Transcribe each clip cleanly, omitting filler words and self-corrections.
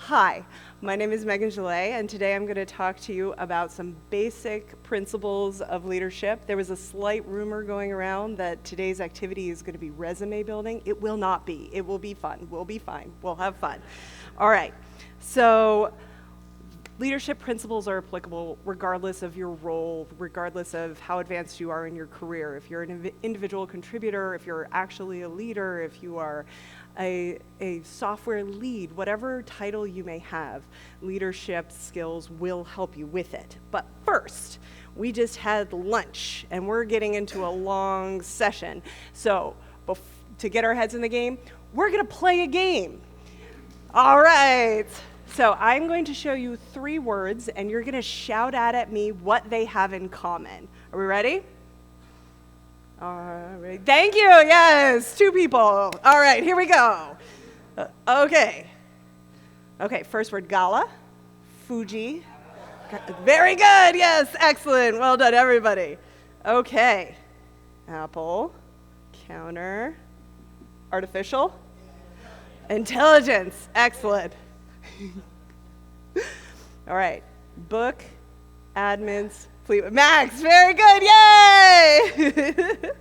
Hi, my name is Meghan Gillet, and today I'm going to talk to you about some basic principles of leadership. There was a slight rumor going around that today's activity is going to be resume building. It will not be. It will be fun. We'll be fine. We'll have fun. All right. So leadership principles are applicable regardless of your role, regardless of how advanced you are in your career. If you're an individual contributor, if you're actually a leader, if you are a software lead, whatever title you may have, leadership skills will help you with it. But first, we just had lunch and we're getting into a long session. So to get our heads in the game, we're gonna play a game. All right. So I'm going to show you 3 words and you're gonna shout out at me what they have in common. Are we ready? All right, thank you, yes, 2 people. All right, here we go. Okay, first word, gala, Fuji. Very good, yes, excellent, well done, everybody. Okay, apple, counter, artificial, intelligence, excellent. All right, book, admins, Fleetwood Max, very good, yay!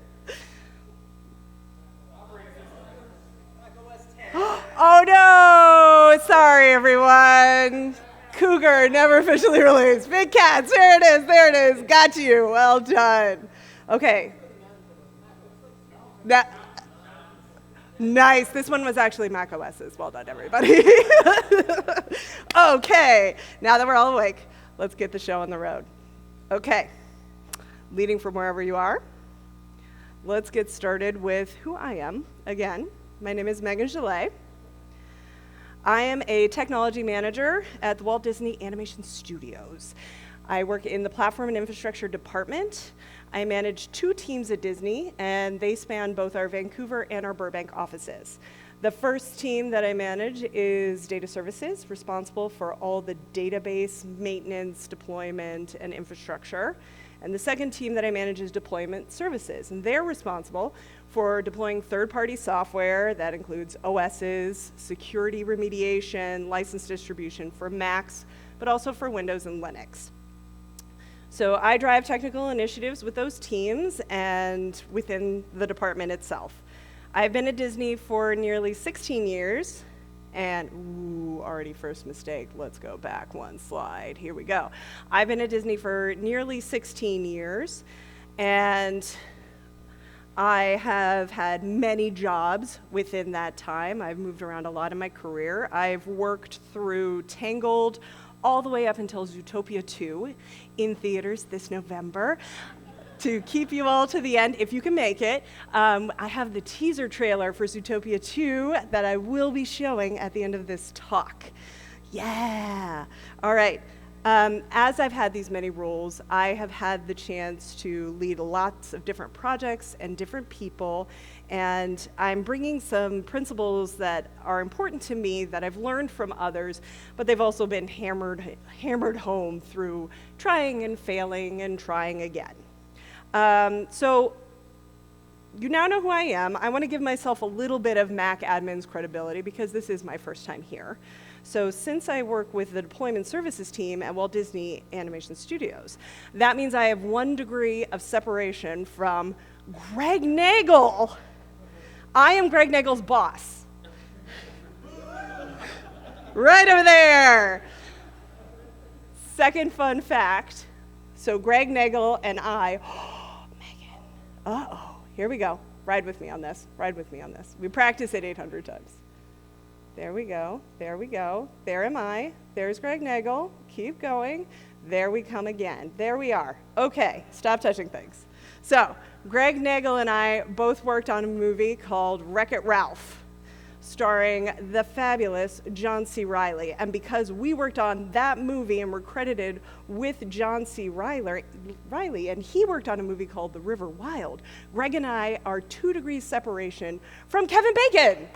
Oh no, sorry everyone. Cougar, never officially released. Big Cats, there it is, got you, well done. Okay. Nice, this one was actually Mac OS's, well done everybody. Okay, now that we're all awake, let's get the show on the road. Okay, leading from wherever you are, let's get started with who I am. Again, my name is Meghan Gillet. I am a technology manager at the Walt Disney Animation Studios. I work in the platform and infrastructure department. I manage 2 teams at Disney, and they span both our Vancouver and our Burbank offices. The first team that I manage is data services, responsible for all the database maintenance, deployment, and infrastructure. And the second team that I manage is deployment services, and they're responsible for deploying third-party software that includes OSs, security remediation, license distribution for Macs, but also for Windows and Linux. So I drive technical initiatives with those teams and within the department itself. I've been at Disney for nearly 16 years, and already first mistake. Let's go back one slide. Here we go. I've been at Disney for nearly 16 years, and I have had many jobs within that time. I've moved around a lot in my career. I've worked through Tangled all the way up until Zootopia 2 in theaters this November. To keep you all to the end, if you can make it, I have the teaser trailer for Zootopia 2 that I will be showing at the end of this talk. Yeah. All right. As I've had these many roles, I have had the chance to lead lots of different projects and different people, and I'm bringing some principles that are important to me that I've learned from others, but they've also been hammered home through trying and failing and trying again. So you now know who I am. I want to give myself a little bit of Mac admin's credibility because this is my first time here. So since I work with the deployment services team at Walt Disney Animation Studios, that means I have 1 degree of separation from Greg Nagel. I am Greg Nagel's boss. Right over there. Second fun fact. So Greg Nagel and I, uh-oh, here we go. Ride with me on this, ride with me on this. We practice it 800 times. There we go, there we go. There am I, there's Greg Nagel, keep going. There we come again, there we are. Okay, stop touching things. So, Greg Nagel and I both worked on a movie called Wreck-It Ralph, starring the fabulous John C. Reilly. And because we worked on that movie and were credited with John C. Reilly, and he worked on a movie called The River Wild, Greg and I are 2 degrees separation from Kevin Bacon.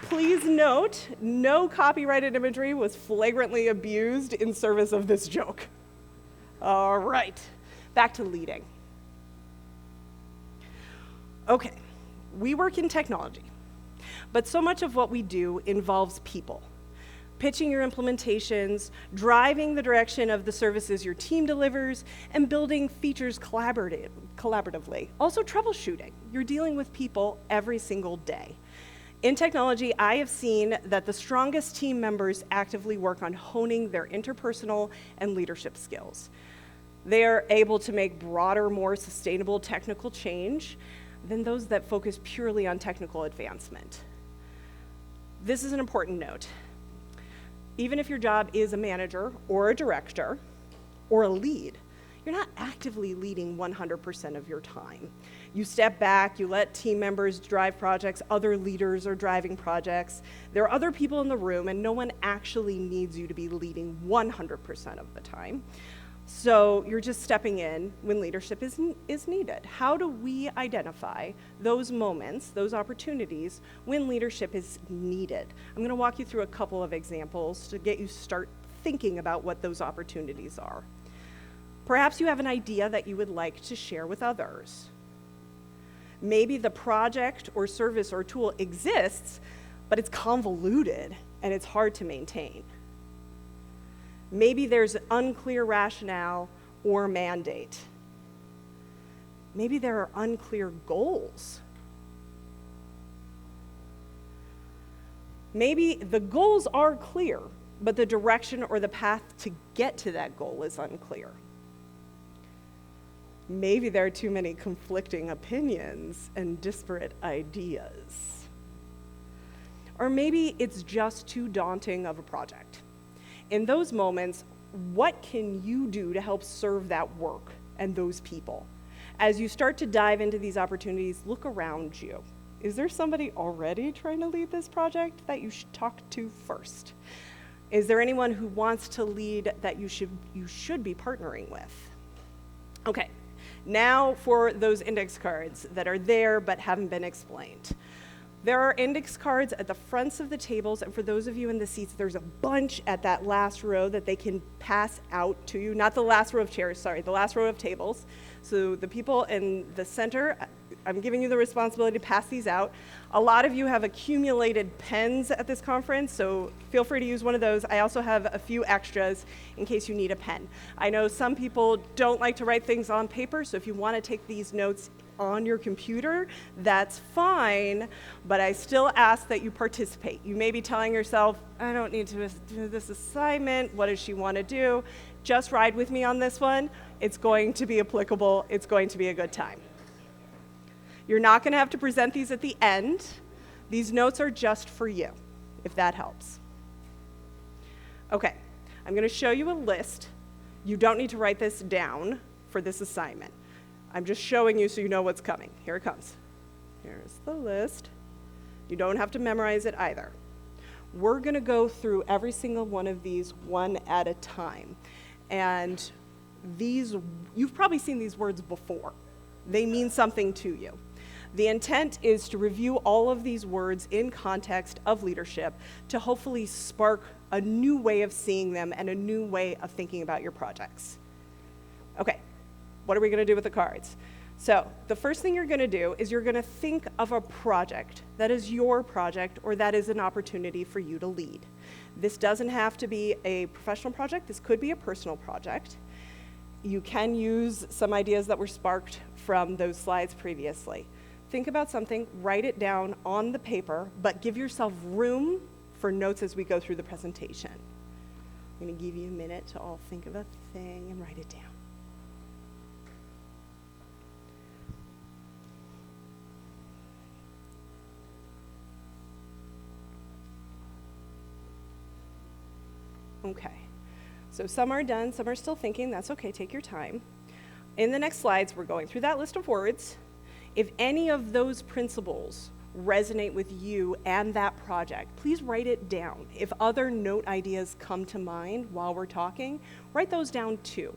Please note, no copyrighted imagery was flagrantly abused in service of this joke. All right, back to leading. Okay, we work in technology, But so much of what we do involves people. Pitching your implementations, driving the direction of the services your team delivers, and building features collaboratively. Also troubleshooting. You're dealing with people every single day. In technology, I have seen that the strongest team members actively work on honing their interpersonal and leadership skills. They are able to make broader, more sustainable technical change than those that focus purely on technical advancement. This is an important note. Even if your job is a manager or a director or a lead, you're not actively leading 100% of your time. You step back, you let team members drive projects, other leaders are driving projects. There are other people in the room, and no one actually needs you to be leading 100% of the time. So you're just stepping in when leadership is needed. How do we identify those moments, those opportunities, when leadership is needed? I'm gonna walk you through a couple of examples to get you start thinking about what those opportunities are. Perhaps you have an idea that you would like to share with others. Maybe the project or service or tool exists, but it's convoluted and it's hard to maintain. Maybe there's unclear rationale or mandate. Maybe there are unclear goals. Maybe the goals are clear, but the direction or the path to get to that goal is unclear. Maybe there are too many conflicting opinions and disparate ideas. Or maybe it's just too daunting of a project. In those moments, what can you do to help serve that work and those people? As you start to dive into these opportunities, look around you. Is there somebody already trying to lead this project that you should talk to first? Is there anyone who wants to lead that you should be partnering with? Okay, now for those index cards that are there but haven't been explained. There are index cards at the fronts of the tables, and for those of you in the seats, there's a bunch at that last row that they can pass out to you. Not the last row of chairs, sorry, the last row of tables. So the people in the center, I'm giving you the responsibility to pass these out. A lot of you have accumulated pens at this conference, so feel free to use one of those. I also have a few extras in case you need a pen. I know some people don't like to write things on paper, so if you want to take these notes on your computer, that's fine, but I still ask that you participate. You may be telling yourself, I don't need to do this assignment, what does she want to do? Just ride with me on this one. It's going to be applicable, it's going to be a good time. You're not going to have to present these at the end. These notes are just for you, if that helps. Okay, I'm going to show you a list. You don't need to write this down for this assignment. I'm just showing you so you know what's coming. Here it comes. Here's the list. You don't have to memorize it either. We're going to go through every single one of these one at a time. And these, you've probably seen these words before. They mean something to you. The intent is to review all of these words in context of leadership to hopefully spark a new way of seeing them and a new way of thinking about your projects. Okay. What are we going to do with the cards? So the first thing you're going to do is you're going to think of a project that is your project or that is an opportunity for you to lead. This doesn't have to be a professional project. This could be a personal project. You can use some ideas that were sparked from those slides previously. Think about something, write it down on the paper, but give yourself room for notes as we go through the presentation. I'm going to give you a minute to all think of a thing and write it down. Okay, so some are done, some are still thinking. That's okay, take your time. In the next slides, we're going through that list of words. If any of those principles resonate with you and that project, please write it down. If other note ideas come to mind while we're talking, write those down too.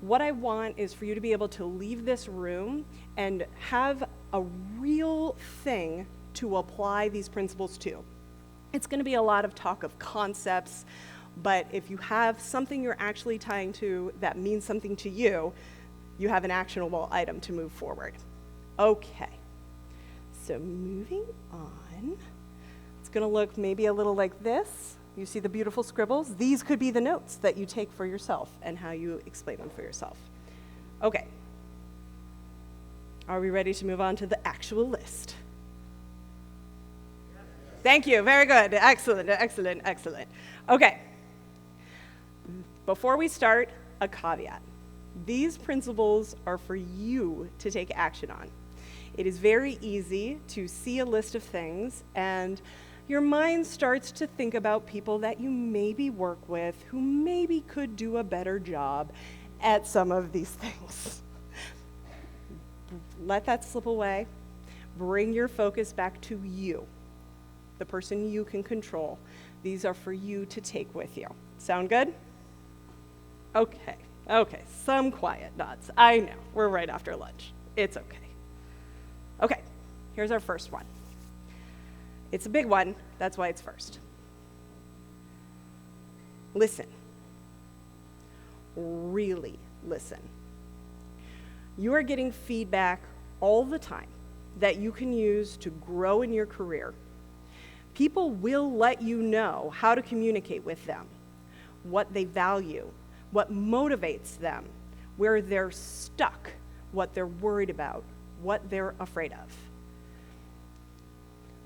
What I want is for you to be able to leave this room and have a real thing to apply these principles to. It's going to be a lot of talk of concepts, but if you have something you're actually tying to that means something to you, you have an actionable item to move forward. Okay, so moving on. going to look maybe a little like this. You see the beautiful scribbles? These could be the notes that you take for yourself and how you explain them for yourself. Okay. Are we ready to move on to the actual list? Thank you. Very good. Excellent, excellent, excellent. Okay. Before we start, a caveat. These principles are for you to take action on. It is very easy to see a list of things and your mind starts to think about people that you maybe work with who maybe could do a better job at some of these things. Let that slip away. Bring your focus back to you, the person you can control. These are for you to take with you. Sound good? Okay, some quiet nods. I know, we're right after lunch. It's okay. Okay, here's our first one. It's a big one, that's why it's first. Listen. Really listen. You are getting feedback all the time that you can use to grow in your career. People will let you know how to communicate with them, what they value, what motivates them, where they're stuck, what they're worried about, what they're afraid of.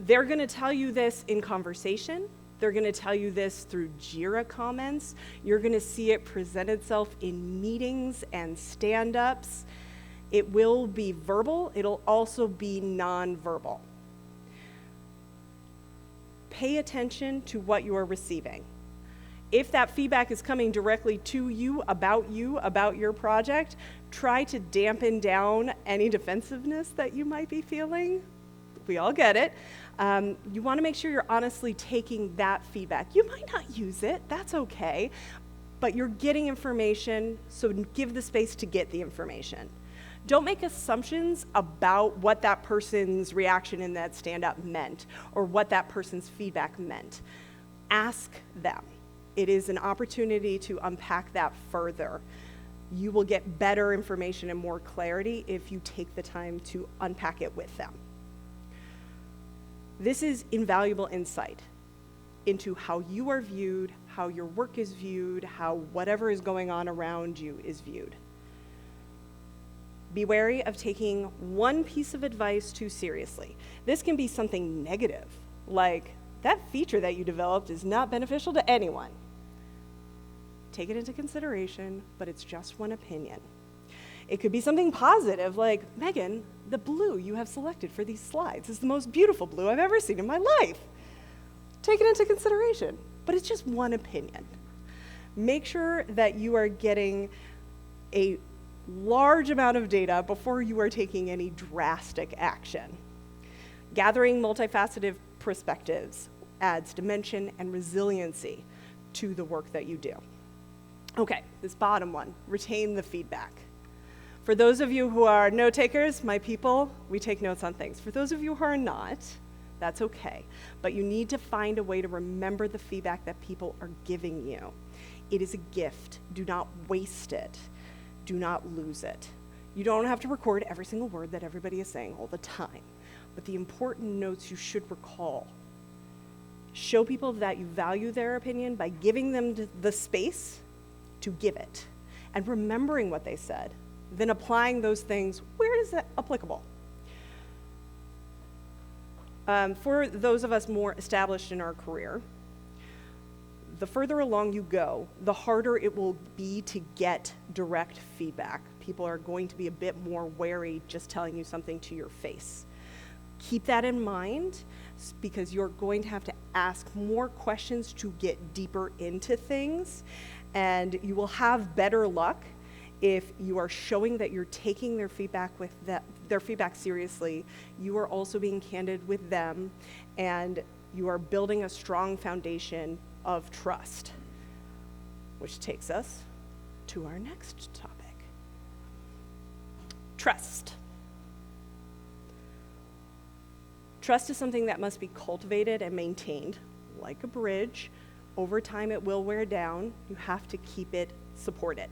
They're going to tell you this in conversation. They're going to tell you this through JIRA comments. You're going to see it present itself in meetings and stand-ups. It will be verbal. It'll also be non-verbal. Pay attention to what you are receiving. If that feedback is coming directly to you, about your project, try to dampen down any defensiveness that you might be feeling. We all get it. You want to make sure you're honestly taking that feedback. You might not use it, that's okay, but you're getting information, so give the space to get the information. Don't make assumptions about what that person's reaction in that stand-up meant or what that person's feedback meant. Ask them. It is an opportunity to unpack that further. You will get better information and more clarity if you take the time to unpack it with them. This is invaluable insight into how you are viewed, how your work is viewed, how whatever is going on around you is viewed. Be wary of taking one piece of advice too seriously. This can be something negative, like, that feature that you developed is not beneficial to anyone. Take it into consideration, but it's just one opinion. It could be something positive, like, Megan, the blue you have selected for these slides is the most beautiful blue I've ever seen in my life. Take it into consideration, but it's just one opinion. Make sure that you are getting a large amount of data before you are taking any drastic action. Gathering multifaceted perspectives adds dimension and resiliency to the work that you do. Okay, this bottom one, retain the feedback. For those of you who are note takers, my people, we take notes on things. For those of you who are not, that's okay. But you need to find a way to remember the feedback that people are giving you. It is a gift. Do not waste it. Do not lose it. You don't have to record every single word that everybody is saying all the time, but the important notes you should recall. Show people that you value their opinion by giving them the space to give it and remembering what they said, then applying those things where is it applicable. For those of us more established in our career, the further along you go, the harder it will be to get direct feedback. People are going to be a bit more wary just telling you something to your face. Keep that in mind because you're going to have to ask more questions to get deeper into things, and you will have better luck if you are showing that you're taking their feedback seriously. You are also being candid with them, and you are building a strong foundation of trust, which takes us to our next topic. Trust. Trust is something that must be cultivated and maintained, like a bridge. Over time, it will wear down. You have to keep it supported.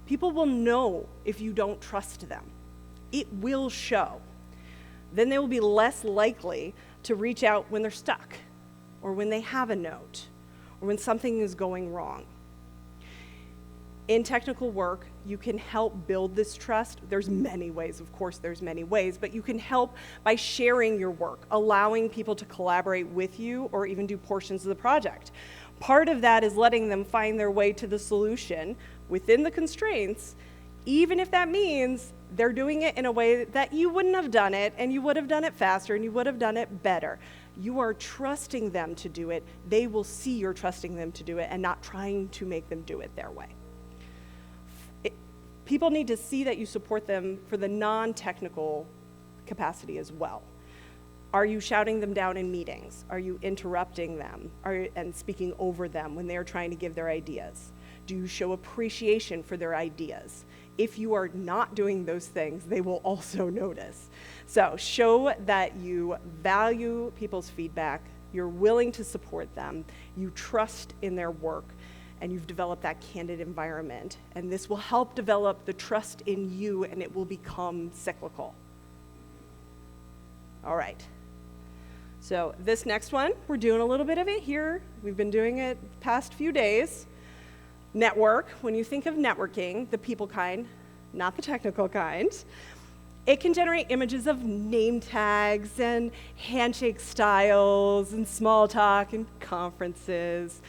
People will know if you don't trust them. It will show. Then they will be less likely to reach out when they're stuck or when they have a note, or when something is going wrong. In technical work, you can help build this trust. There's many ways, of course, there's many ways, but you can help by sharing your work, allowing people to collaborate with you or even do portions of the project. Part of that is letting them find their way to the solution within the constraints, even if that means they're doing it in a way that you wouldn't have done it, and you would have done it faster, and you would have done it better. You are trusting them to do it. They will see you're trusting them to do it and not trying to make them do it their way. People need to see that you support them for the non-technical capacity as well. Are you shouting them down in meetings? Are you interrupting them and speaking over them when they're trying to give their ideas? Do you show appreciation for their ideas? If you are not doing those things, they will also notice. So show that you value people's feedback, you're willing to support them, you trust in their work, and you've developed that candid environment. And this will help develop the trust in you, and it will become cyclical. All right. So this next one, we're doing a little bit of it here. We've been doing it the past few days. Network. When you think of networking, the people kind, not the technical kind, it can generate images of name tags and handshake styles and small talk and conferences.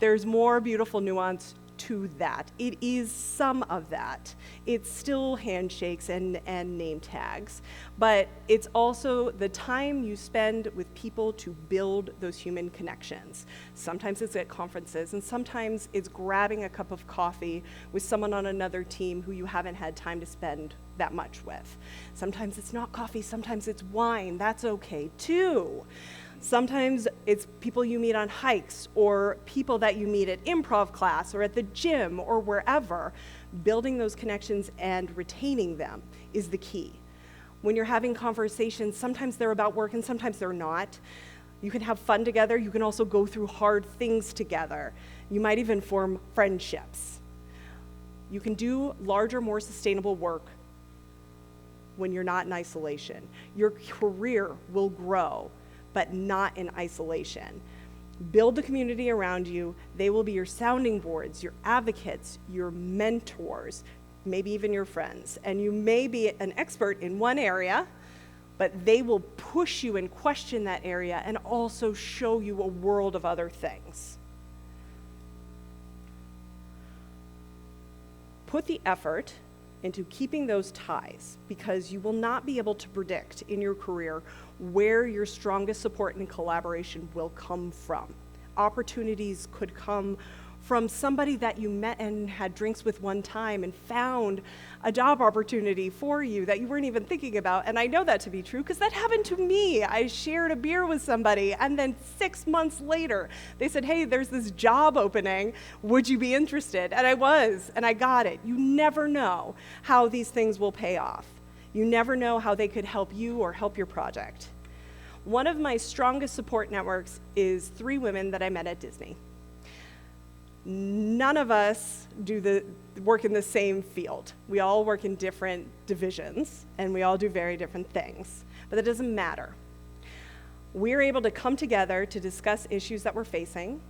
There's more beautiful nuance to that. It is some of that. It's still handshakes and name tags, but it's also the time you spend with people to build those human connections. Sometimes it's at conferences, and sometimes it's grabbing a cup of coffee with someone on another team who you haven't had time to spend that much with. Sometimes it's not coffee, sometimes it's wine. That's okay too. Sometimes it's people you meet on hikes, or people that you meet at improv class or at the gym or wherever. Building those connections and retaining them is the key. When you're having conversations, sometimes they're about work and sometimes they're not. You can have fun together. You can also go through hard things together. You might even form friendships. You can do larger, more sustainable work when you're not in isolation. Your career will grow, but not in isolation. Build the community around you. They will be your sounding boards, your advocates, your mentors, maybe even your friends. And you may be an expert in one area, but they will push you and question that area and also show you a world of other things. Put the effort into keeping those ties, because you will not be able to predict in your career where your strongest support and collaboration will come from. Opportunities could come from somebody that you met and had drinks with one time and found a job opportunity for you that you weren't even thinking about. And I know that to be true because that happened to me. I shared a beer with somebody, and then 6 months later, they said, hey, there's this job opening. Would you be interested? And I was, and I got it. You never know how these things will pay off. You never know how they could help you or help your project. One of my strongest support networks is 3 women that I met at Disney. None of us do the work in the same field. We all work in different divisions, and we all do very different things, but that doesn't matter. We're able to come together to discuss issues that we're facing.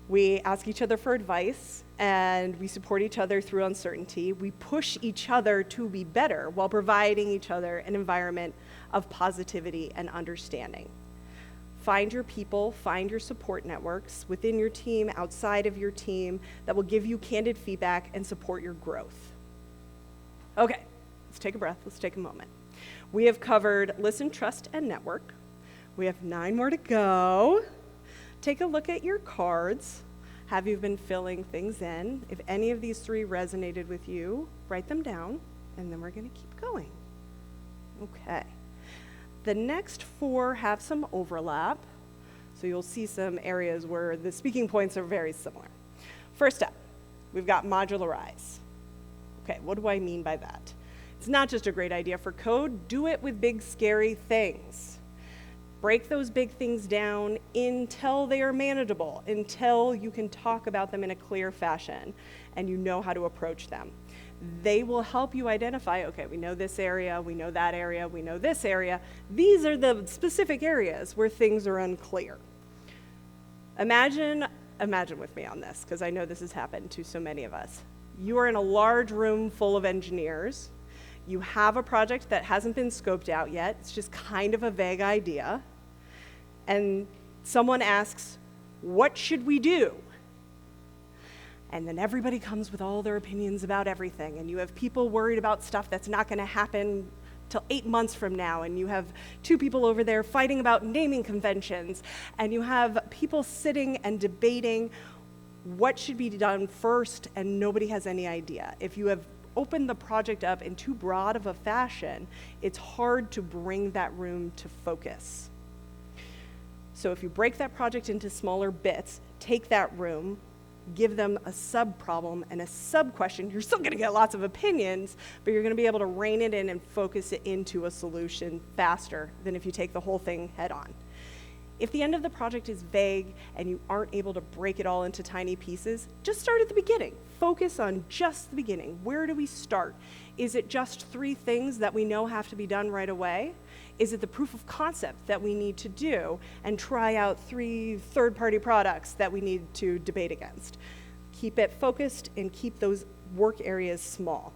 We ask each other for advice, and we support each other through uncertainty. We push each other to be better while providing each other an environment of positivity and understanding. Find your people, find your support networks within your team, outside of your team, that will give you candid feedback and support your growth. Okay, let's take a breath, let's take a moment. We have covered listen, trust, and network. We have 9 more to go. Take a look at your cards. Have you been filling things in? If any of these 3 resonated with you, write them down, and then we're gonna keep going. Okay. The next 4 have some overlap, so you'll see some areas where the speaking points are very similar. First up, we've got modularize. Okay, what do I mean by that? It's not just a great idea for code, do it with big, scary things. Break those big things down until they are manageable, until you can talk about them in a clear fashion and you know how to approach them. They will help you identify, okay, we know this area, we know that area, we know this area. These are the specific areas where things are unclear. Imagine with me on this, because I know this has happened to so many of us. You are in a large room full of engineers. You have a project that hasn't been scoped out yet. It's just kind of a vague idea. And someone asks, what should we do? And then everybody comes with all their opinions about everything. And you have people worried about stuff that's not going to happen till 8 months from now. And you have 2 people over there fighting about naming conventions. And you have people sitting and debating what should be done first, and nobody has any idea. If you have opened the project up in too broad of a fashion, it's hard to bring that room to focus. So if you break that project into smaller bits, take that room, give them a sub-problem and a sub-question, you're still going to get lots of opinions, but you're going to be able to rein it in and focus it into a solution faster than if you take the whole thing head on. If the end of the project is vague and you aren't able to break it all into tiny pieces, just start at the beginning. Focus on just the beginning. Where do we start? Is it just 3 things that we know have to be done right away? Is it the proof of concept that we need to do and try out 3 third-party products that we need to debate against? Keep it focused and keep those work areas small.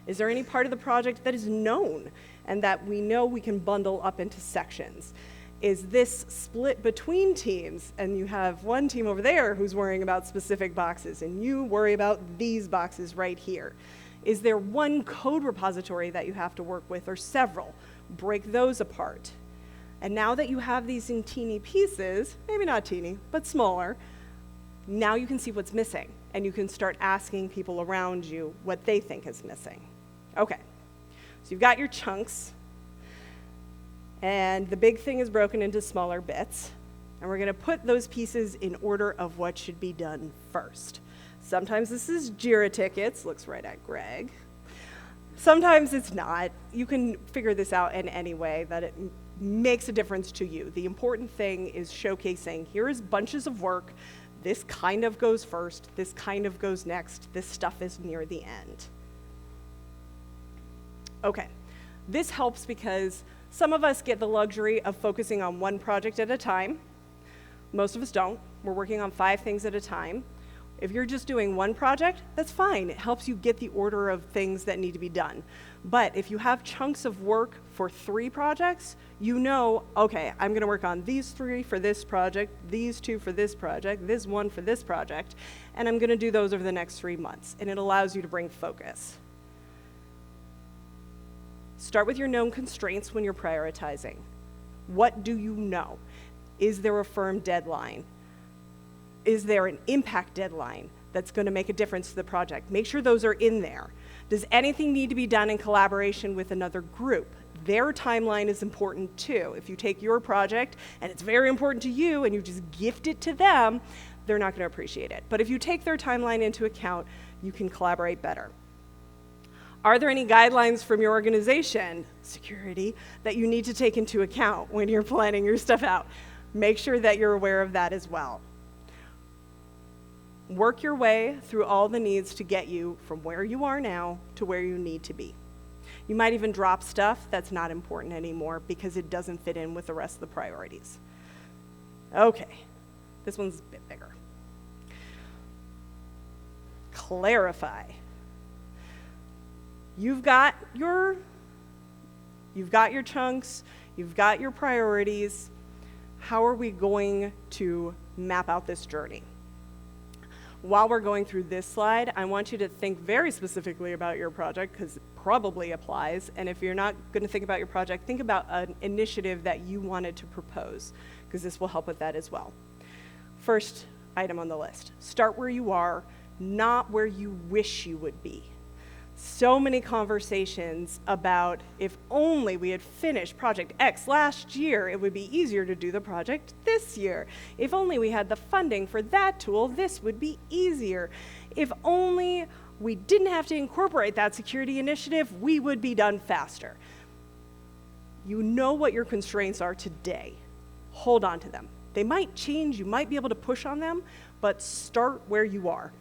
Is there any part of the project that is known and that we know we can bundle up into sections? Is this split between teams, and you have one team over there who's worrying about specific boxes, and you worry about these boxes right here? Is there one code repository that you have to work with, or several? Break those apart. And now that you have these in teeny pieces, maybe not teeny, but smaller, now you can see what's missing, and you can start asking people around you what they think is missing. Okay, so you've got your chunks, and the big thing is broken into smaller bits, and we're going to put those pieces in order of what should be done first. Sometimes this is JIRA tickets, looks right at Greg. Sometimes it's not. You can figure this out in any way that it makes a difference to you. The important thing is showcasing, here's bunches of work, this kind of goes first, this kind of goes next, this stuff is near the end. Okay, this helps because some of us get the luxury of focusing on one project at a time. Most of us don't. We're working on 5 things at a time. If you're just doing one project, that's fine. It helps you get the order of things that need to be done. But if you have chunks of work for 3 projects, you know, okay, I'm going to work on these 3 for this project, these 2 for this project, this 1 for this project, and I'm going to do those over the next 3 months. And it allows you to bring focus. Start with your known constraints when you're prioritizing. What do you know? Is there a firm deadline? Is there an impact deadline that's going to make a difference to the project? Make sure those are in there. Does anything need to be done in collaboration with another group? Their timeline is important too. If you take your project and it's very important to you and you just gift it to them, they're not going to appreciate it. But if you take their timeline into account, you can collaborate better. Are there any guidelines from your organization, security, that you need to take into account when you're planning your stuff out? Make sure that you're aware of that as well. Work your way through all the needs to get you from where you are now to where you need to be. You might even drop stuff that's not important anymore because it doesn't fit in with the rest of the priorities. Okay, this one's a bit bigger. Clarify. You've got your chunks, you've got your priorities. How are we going to map out this journey? While we're going through this slide, I want you to think very specifically about your project because it probably applies. And if you're not going to think about your project, think about an initiative that you wanted to propose because this will help with that as well. First item on the list, start where you are, not where you wish you would be. So many conversations about if only we had finished project X last year, it would be easier to do the project this year. If only we had the funding for that tool, this would be easier. If only we didn't have to incorporate that security initiative, we would be done faster. You know what your constraints are today. Hold on to them. They might change, you might be able to push on them, but start where you are.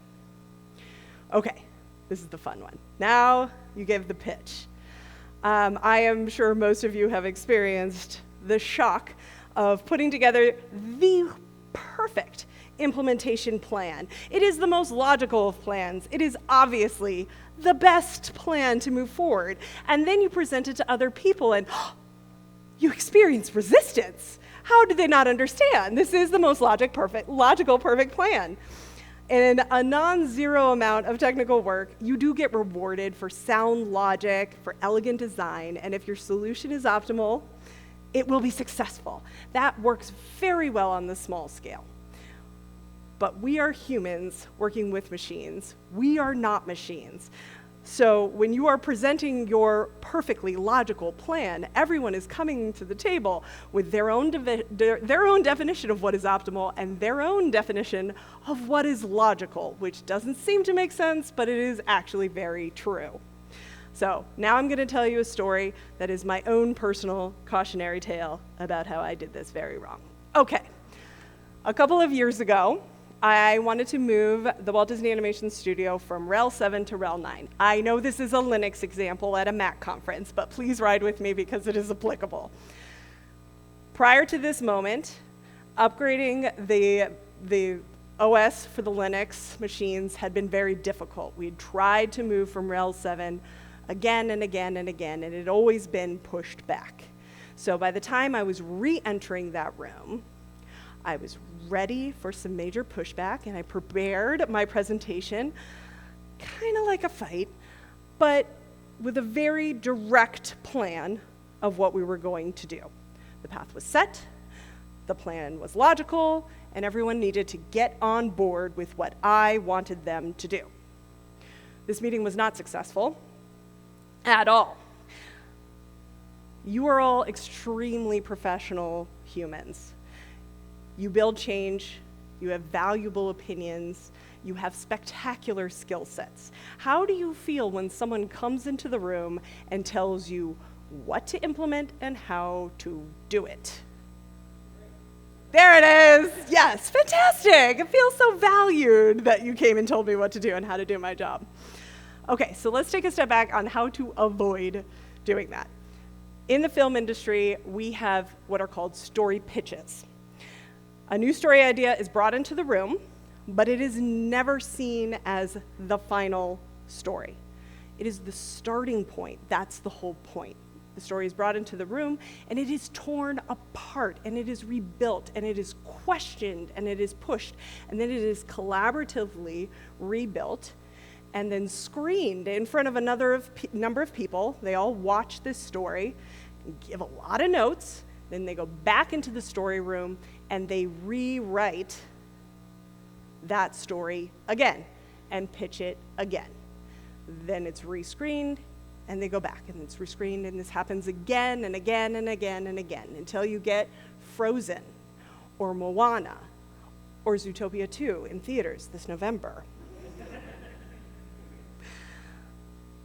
Okay. This is the fun one. Now you give the pitch. I am sure most of you have experienced the shock of putting together the perfect implementation plan. It is the most logical of plans. It is obviously the best plan to move forward. And then you present it to other people and you experience resistance. How do they not understand? This is the most logical, perfect plan. In a non-zero amount of technical work, you do get rewarded for sound logic, for elegant design, and if your solution is optimal, it will be successful. That works very well on the small scale. But we are humans working with machines. We are not machines. So when you are presenting your perfectly logical plan, everyone is coming to the table with their own definition of what is optimal and their own definition of what is logical, which doesn't seem to make sense, but it is actually very true. So now I'm going to tell you a story that is my own personal cautionary tale about how I did this very wrong. Okay, a couple of years ago, I wanted to move the Walt Disney Animation Studio from Rel 7 to Rel 9. I know this is a Linux example at a Mac conference, but please ride with me because it is applicable. Prior to this moment, upgrading the OS for the Linux machines had been very difficult. We had tried to move from Rel 7 again and again and again, and it had always been pushed back. So by the time I was re-entering that room, I was ready for some major pushback, and I prepared my presentation kind of like a fight, but with a very direct plan of what we were going to do. The path was set, the plan was logical, and everyone needed to get on board with what I wanted them to do. This meeting was not successful at all. You are all extremely professional humans. You build change, you have valuable opinions, you have spectacular skill sets. How do you feel when someone comes into the room and tells you what to implement and how to do it? There it is! Yes, fantastic! It feels so valued that you came and told me what to do and how to do my job. Okay, so let's take a step back on how to avoid doing that. In the film industry, we have what are called story pitches. A new story idea is brought into the room, but it is never seen as the final story. It is the starting point. That's the whole point. The story is brought into the room, and it is torn apart, and it is rebuilt, and it is questioned, and it is pushed, and then it is collaboratively rebuilt, and then screened in front of another number of people. They all watch this story, give a lot of notes, then they go back into the story room, and they rewrite that story again and pitch it again. Then it's rescreened, and they go back, and it's rescreened, and this happens again and again and again and again until you get Frozen or Moana or Zootopia 2 in theaters this November.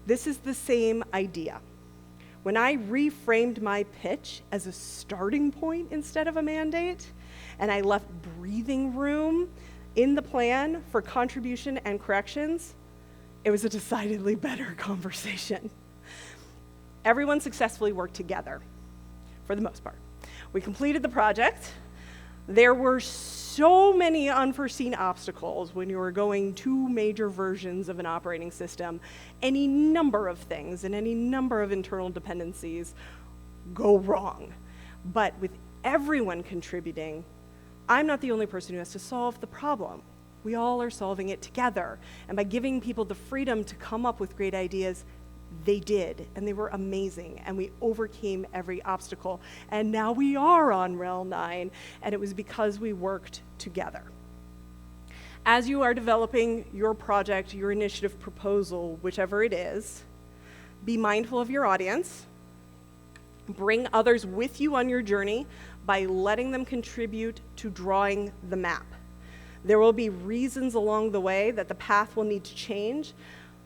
This is the same idea. When I reframed my pitch as a starting point instead of a mandate, and I left breathing room in the plan for contribution and corrections, it was a decidedly better conversation. Everyone successfully worked together, for the most part. We completed the project. There were so many unforeseen obstacles when you were going two major versions of an operating system. Any number of things and any number of internal dependencies go wrong. But with everyone contributing, I'm not the only person who has to solve the problem. We all are solving it together. And by giving people the freedom to come up with great ideas, they did, and they were amazing, and we overcame every obstacle. And now we are on Rel 9, and it was because we worked together. As you are developing your project, your initiative proposal, whichever it is, be mindful of your audience. Bring others with you on your journey by letting them contribute to drawing the map. There will be reasons along the way that the path will need to change,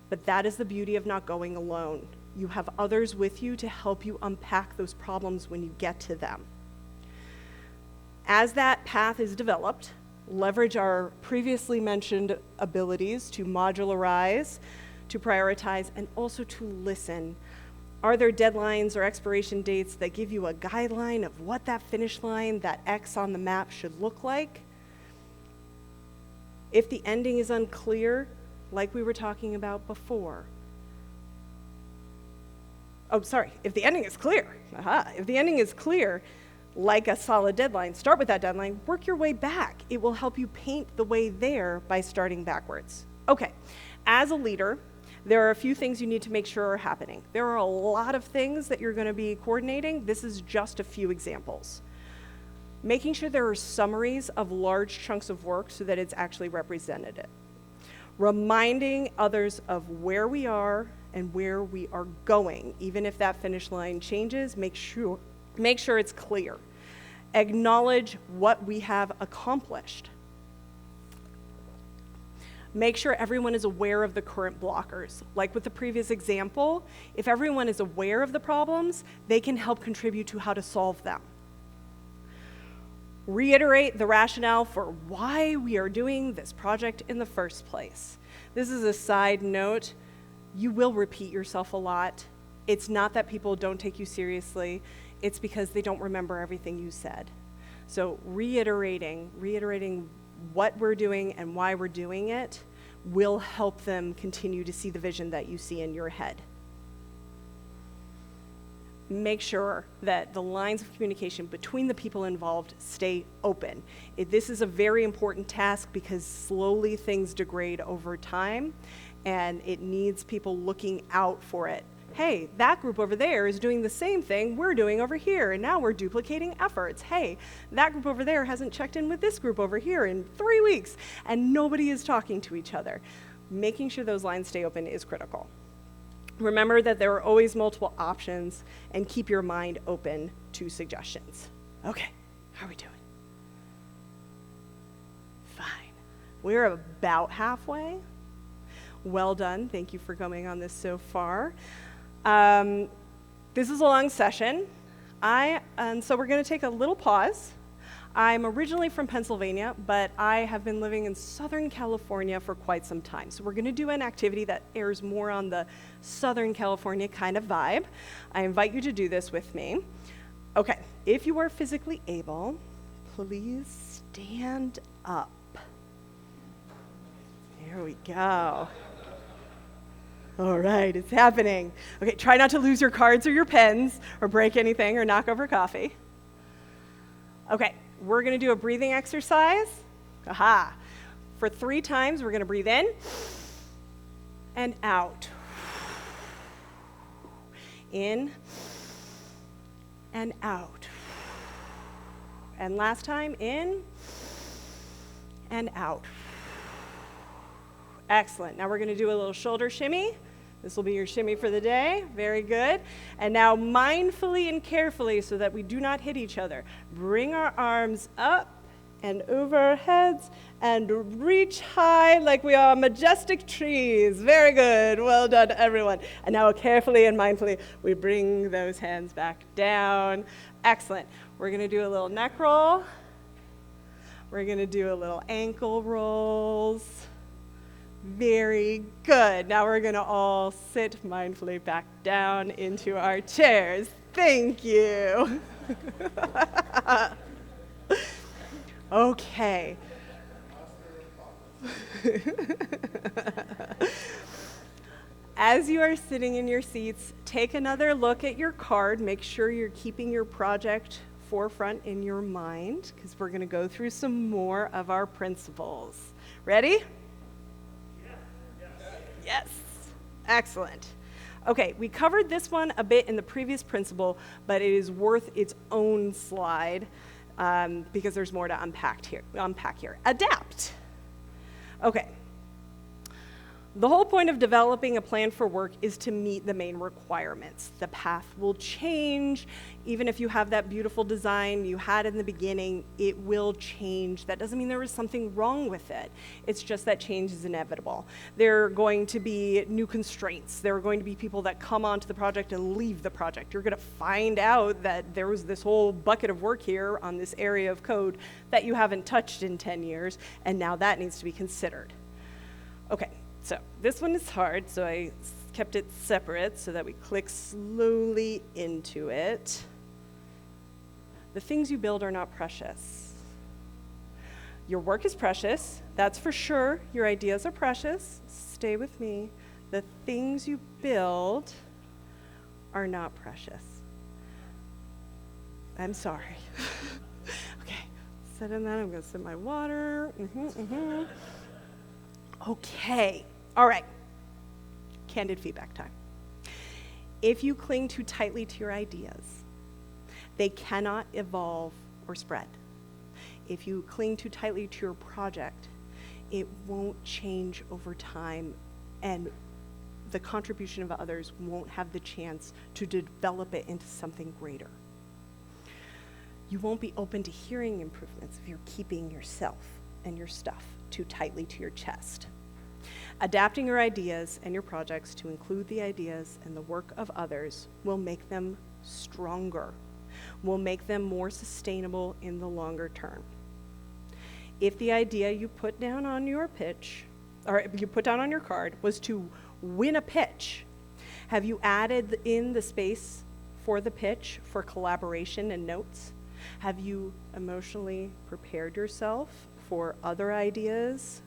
but that is the beauty of not going alone. You have others with you to help you unpack those problems when you get to them. As that path is developed, leverage our previously mentioned abilities to modularize, to prioritize, and also to listen. Are there deadlines or expiration dates that give you a guideline of what that finish line, that X on the map should look like? If the ending is unclear, like we were talking about before, if the ending is clear, if the ending is clear, like a solid deadline, start with that deadline, work your way back. It will help you paint the way there by starting backwards. Okay, as a leader, there are a few things you need to make sure are happening. There are a lot of things that you're going to be coordinating. This is just a few examples. Making sure there are summaries of large chunks of work so that it's actually represented. Reminding others of where we are and where we are going. Even if that finish line changes, make sure it's clear. Acknowledge what we have accomplished. Make sure everyone is aware of the current blockers. Like with the previous example, if everyone is aware of the problems, they can help contribute to how to solve them. Reiterate the rationale for why we are doing this project in the first place. This is a side note. You will repeat yourself a lot. It's not that people don't take you seriously. It's because they don't remember everything you said. So reiterating what we're doing and why we're doing it will help them continue to see the vision that you see in your head. Make sure that the lines of communication between the people involved stay open. This is a very important task because slowly things degrade over time, and it needs people looking out for it. Hey, that group over there is doing the same thing we're doing over here, and now we're duplicating efforts. Hey, that group over there hasn't checked in with this group over here in 3 weeks, and nobody is talking to each other. Making sure those lines stay open is critical. Remember that there are always multiple options, and keep your mind open to suggestions. Okay, how are we doing? Fine. We're about halfway. Well done. Thank you for coming on this so far. This is a long session, so we're going to take a little pause. I'm originally from Pennsylvania, but I have been living in Southern California for quite some time. So we're going to do an activity that airs more on the Southern California kind of vibe. I invite you to do this with me. Okay, if you are physically able, please stand up. There we go. All right, it's happening. Okay, try not to lose your cards or your pens or break anything or knock over coffee. Okay, we're going to do a breathing exercise. Aha. For 3 times, we're going to breathe in and out. In and out. And last time, in and out. Excellent. Now we're going to do a little shoulder shimmy. This will be your shimmy for the day. Very good. And now mindfully and carefully, so that we do not hit each other, bring our arms up and over our heads and reach high like we are majestic trees. Very good. Well done, everyone. And now carefully and mindfully, we bring those hands back down. Excellent. We're going to do a little neck roll. We're going to do a little ankle rolls. Very good. Now we're going to all sit mindfully back down into our chairs. Thank you. Okay. As you are sitting in your seats, take another look at your card. Make sure you're keeping your project forefront in your mind, because we're going to go through some more of our principles. Ready? Yes. Excellent. Okay, we covered this one a bit in the previous principle, but it is worth its own slide because there's more to unpack here. Adapt. Okay. The whole point of developing a plan for work is to meet the main requirements. The path will change. Even if you have that beautiful design you had in the beginning, it will change. That doesn't mean there was something wrong with it. It's just that change is inevitable. There are going to be new constraints. There are going to be people that come onto the project and leave the project. You're going to find out that there was this whole bucket of work here on this area of code that you haven't touched in 10 years, and now that needs to be considered. Okay. So this one is hard, so I kept it separate so that we click slowly into it. The things you build are not precious. Your work is precious, that's for sure. Your ideas are precious. Stay with me. The things you build are not precious. I'm sorry. Okay, set in that. I'm going to sip my water. Okay, all right. Candid feedback time. If you cling too tightly to your ideas, they cannot evolve or spread. If you cling too tightly to your project, it won't change over time, and the contribution of others won't have the chance to develop it into something greater. You won't be open to hearing improvements if you're keeping yourself and your stuff too tightly to your chest. Adapting your ideas and your projects to include the ideas and the work of others will make them stronger, will make them more sustainable in the longer term. If the idea you put down on your pitch, or you put down on your card, was to win a pitch, have you added in the space for the pitch for collaboration and notes? Have you emotionally prepared yourself for other ideas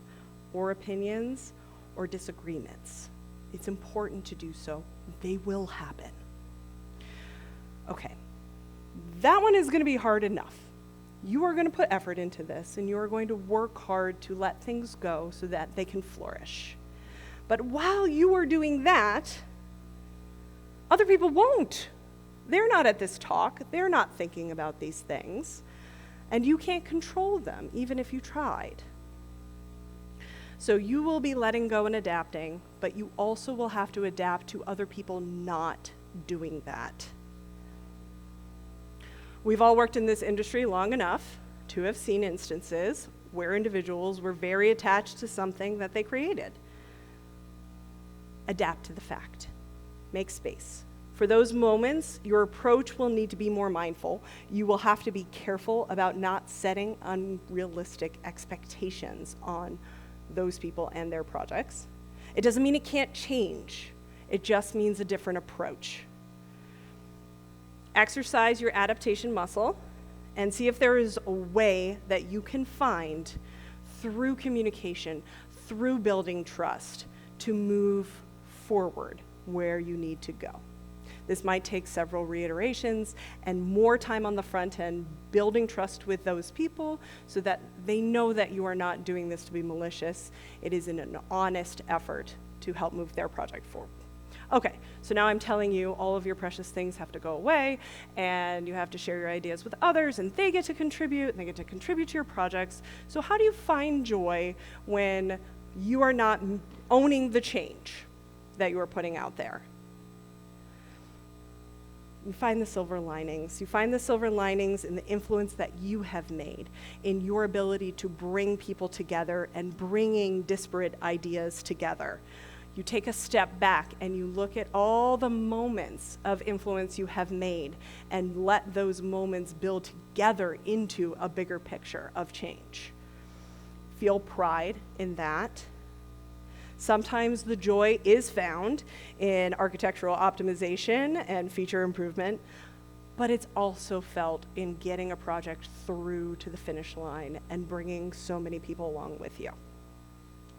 or opinions or disagreements? It's important to do so. They will happen. Okay, that one is going to be hard enough. You are going to put effort into this, and you are going to work hard to let things go so that they can flourish. But while you are doing that, other people won't. They're not at this talk. They're not thinking about these things. And you can't control them, even if you tried. So you will be letting go and adapting, but you also will have to adapt to other people not doing that. We've all worked in this industry long enough to have seen instances where individuals were very attached to something that they created. Adapt to the fact. Make space. For those moments, your approach will need to be more mindful. You will have to be careful about not setting unrealistic expectations on those people and their projects. It doesn't mean it can't change. It just means a different approach. Exercise your adaptation muscle and see if there is a way that you can find through communication, through building trust, to move forward where you need to go. This might take several reiterations and more time on the front end, building trust with those people so that they know that you are not doing this to be malicious. It is an honest effort to help move their project forward. Okay, so now I'm telling you all of your precious things have to go away, and you have to share your ideas with others, and they get to contribute, and they get to contribute to your projects. So how do you find joy when you are not owning the change that you are putting out there? You find the silver linings. You find the silver linings in the influence that you have made, in your ability to bring people together and bringing disparate ideas together. You take a step back and you look at all the moments of influence you have made and let those moments build together into a bigger picture of change. Feel pride in that. Sometimes the joy is found in architectural optimization and feature improvement, but it's also felt in getting a project through to the finish line and bringing so many people along with you.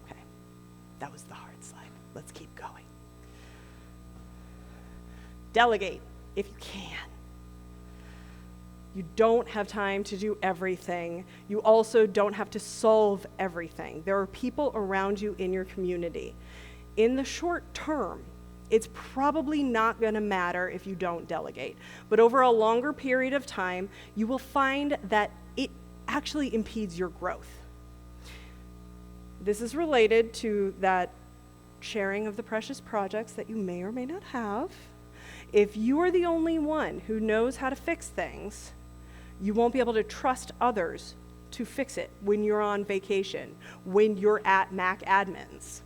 Okay, that was the hard slide. Let's keep going. Delegate if you can. You don't have time to do everything. You also don't have to solve everything. There are people around you in your community. In the short term, it's probably not going to matter if you don't delegate. But over a longer period of time, you will find that it actually impedes your growth. This is related to that sharing of the precious projects that you may or may not have. If you are the only one who knows how to fix things, you won't be able to trust others to fix it when you're on vacation, when you're at Mac admins.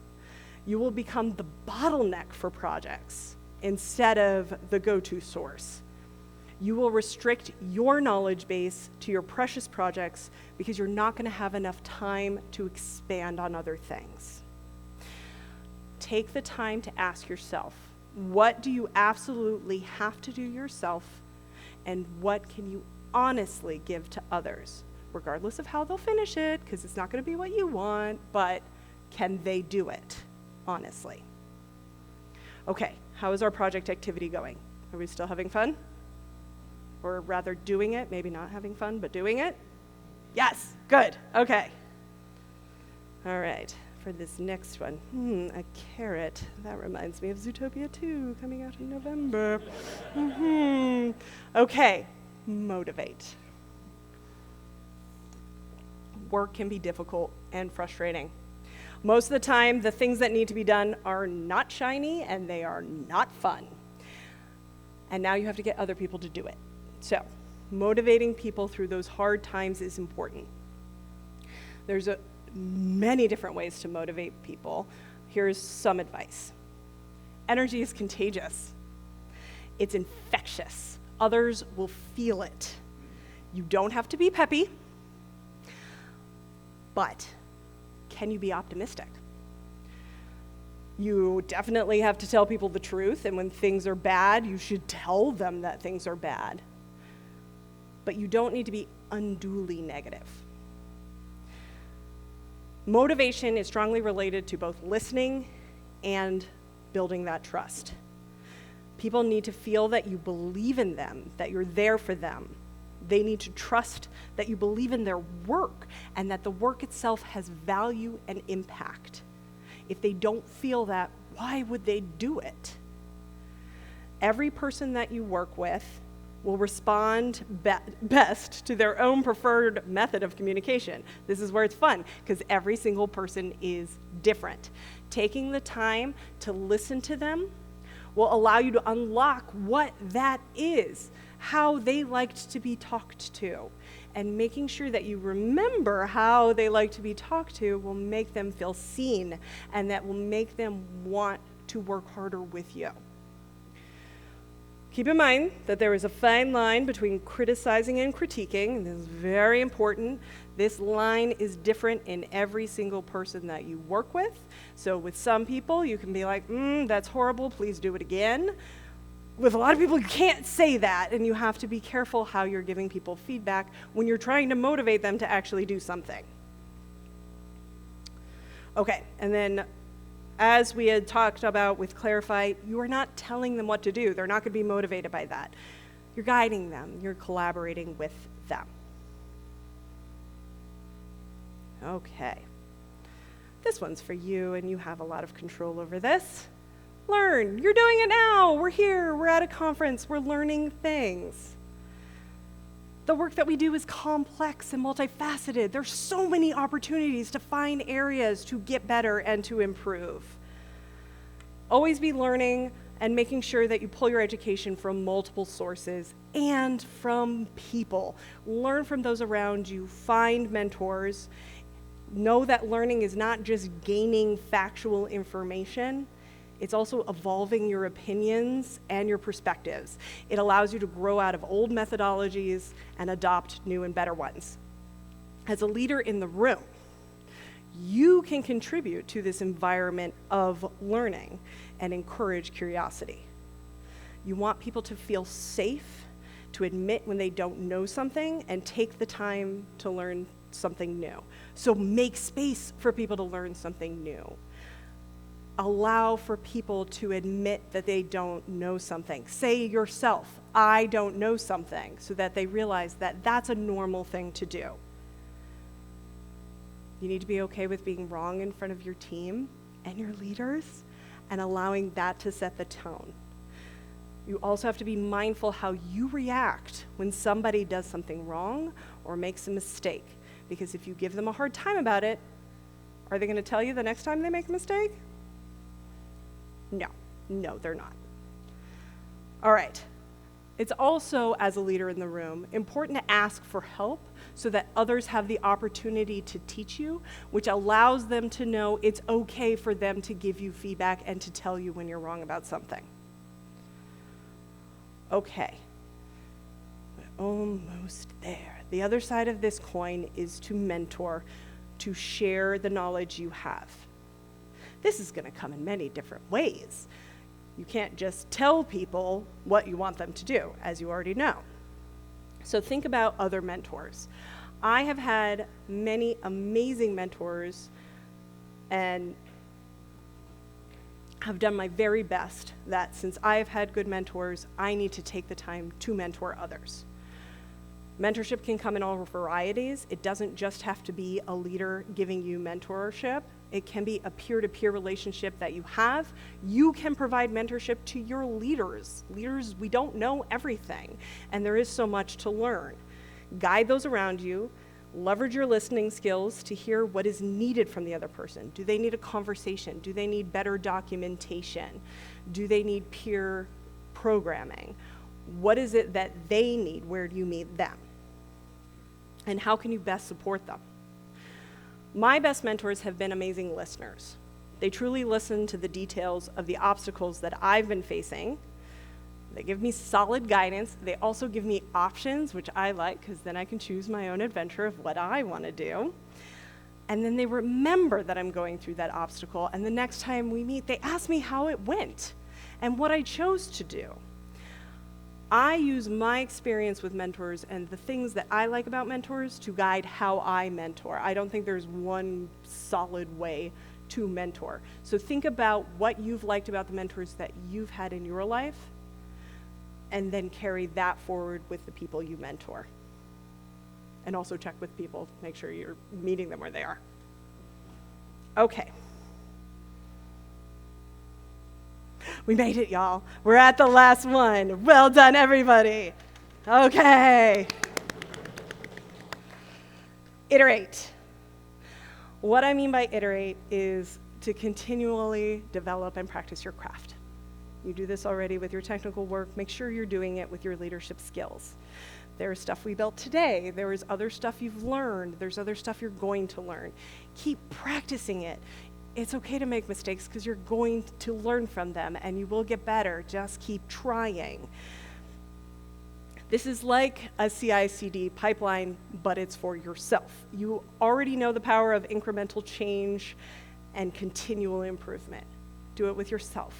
You will become the bottleneck for projects instead of the go-to source. You will restrict your knowledge base to your precious projects because you're not going to have enough time to expand on other things. Take the time to ask yourself, what do you absolutely have to do yourself, and what can you honestly give to others regardless of how they'll finish it, because it's not going to be what you want, but can they do it, honestly? Okay, how is our project activity going? Are we still having fun? Or rather doing it, maybe not having fun, but doing it? Yes, good, okay. All right, for this next one, a carrot. That reminds me of Zootopia 2 coming out in November. Okay, motivate. Work can be difficult and frustrating. Most of the time, the things that need to be done are not shiny and they are not fun. And now you have to get other people to do it. So, motivating people through those hard times is important. There's many different ways to motivate people. Here's some advice. Energy is contagious. It's infectious. Others will feel it. You don't have to be peppy, but can you be optimistic? You definitely have to tell people the truth, and when things are bad, you should tell them that things are bad. But you don't need to be unduly negative. Motivation is strongly related to both listening and building that trust. People need to feel that you believe in them, that you're there for them. They need to trust that you believe in their work and that the work itself has value and impact. If they don't feel that, why would they do it? Every person that you work with will respond best to their own preferred method of communication. This is where it's fun, because every single person is different. Taking the time to listen to them will allow you to unlock what that is, how they liked to be talked to. And making sure that you remember how they like to be talked to will make them feel seen, and that will make them want to work harder with you. Keep in mind that there is a fine line between criticizing and critiquing, and this is very important. This line is different in every single person that you work with. So with some people, you can be like, that's horrible, please do it again. With a lot of people, you can't say that, and you have to be careful how you're giving people feedback when you're trying to motivate them to actually do something. Okay, and then as we had talked about with Clarify, you are not telling them what to do. They're not going to be motivated by that. You're guiding them. You're collaborating with them. Okay. This one's for you, and you have a lot of control over this. Learn. You're doing it now. We're here. We're at a conference. We're learning things. The work that we do is complex and multifaceted. There's so many opportunities to find areas to get better and to improve. Always be learning and making sure that you pull your education from multiple sources and from people. Learn from those around you. Find mentors. Know that learning is not just gaining factual information. It's also evolving your opinions and your perspectives. It allows you to grow out of old methodologies and adopt new and better ones. As a leader in the room, you can contribute to this environment of learning and encourage curiosity. You want people to feel safe, to admit when they don't know something, and take the time to learn something new. So make space for people to learn something new. Allow for people to admit that they don't know something. Say yourself, I don't know something, so that they realize that that's a normal thing to do. You need to be okay with being wrong in front of your team and your leaders, and allowing that to set the tone. You also have to be mindful how you react when somebody does something wrong or makes a mistake, because if you give them a hard time about it, are they going to tell you the next time they make a mistake? No, they're not. All right. It's also, as a leader in the room, important to ask for help so that others have the opportunity to teach you, which allows them to know it's okay for them to give you feedback and to tell you when you're wrong about something. Okay. We're almost there. The other side of this coin is to mentor, to share the knowledge you have. This is going to come in many different ways. You can't just tell people what you want them to do, as you already know. So think about other mentors. I have had many amazing mentors and have done my very best that since I have had good mentors, I need to take the time to mentor others. Mentorship can come in all varieties. It doesn't just have to be a leader giving you mentorship. It can be a peer-to-peer relationship that you have. You can provide mentorship to your leaders. Leaders, we don't know everything, and there is so much to learn. Guide those around you. Leverage your listening skills to hear what is needed from the other person. Do they need a conversation? Do they need better documentation? Do they need peer programming? What is it that they need? Where do you meet them? And how can you best support them? My best mentors have been amazing listeners. They truly listen to the details of the obstacles that I've been facing. They give me solid guidance. They also give me options, which I like, because then I can choose my own adventure of what I want to do. And then they remember that I'm going through that obstacle, and the next time we meet, they ask me how it went and what I chose to do. I use my experience with mentors and the things that I like about mentors to guide how I mentor. I don't think there's one solid way to mentor. So think about what you've liked about the mentors that you've had in your life, and then carry that forward with the people you mentor. And also check with people, make sure you're meeting them where they are. Okay. We made it, y'all. We're at the last one. Well done, everybody. Okay. Iterate. What I mean by iterate is to continually develop and practice your craft. You do this already with your technical work. Make sure you're doing it with your leadership skills. There's stuff we built today. There is other stuff you've learned. There's other stuff you're going to learn. Keep practicing it. It's okay to make mistakes because you're going to learn from them and you will get better. Just keep trying. This is like a CI/CD pipeline, but it's for yourself. You already know the power of incremental change and continual improvement. Do it with yourself.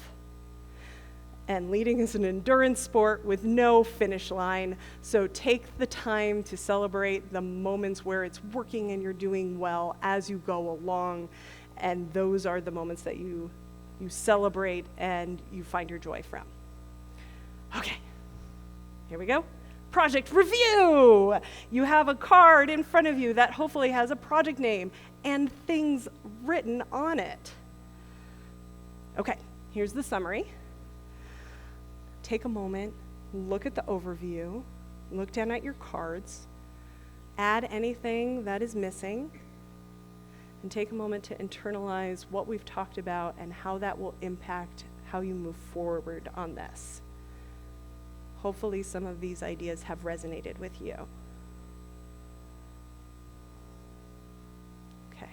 And leading is an endurance sport with no finish line, so take the time to celebrate the moments where it's working and you're doing well as you go along, and those are the moments that you celebrate and you find your joy from. Okay, here we go. Project review! You have a card in front of you that hopefully has a project name and things written on it. Okay, here's the summary. Take a moment, look at the overview, look down at your cards, add anything that is missing, and take a moment to internalize what we've talked about and how that will impact how you move forward on this. Hopefully some of these ideas have resonated with you. Okay.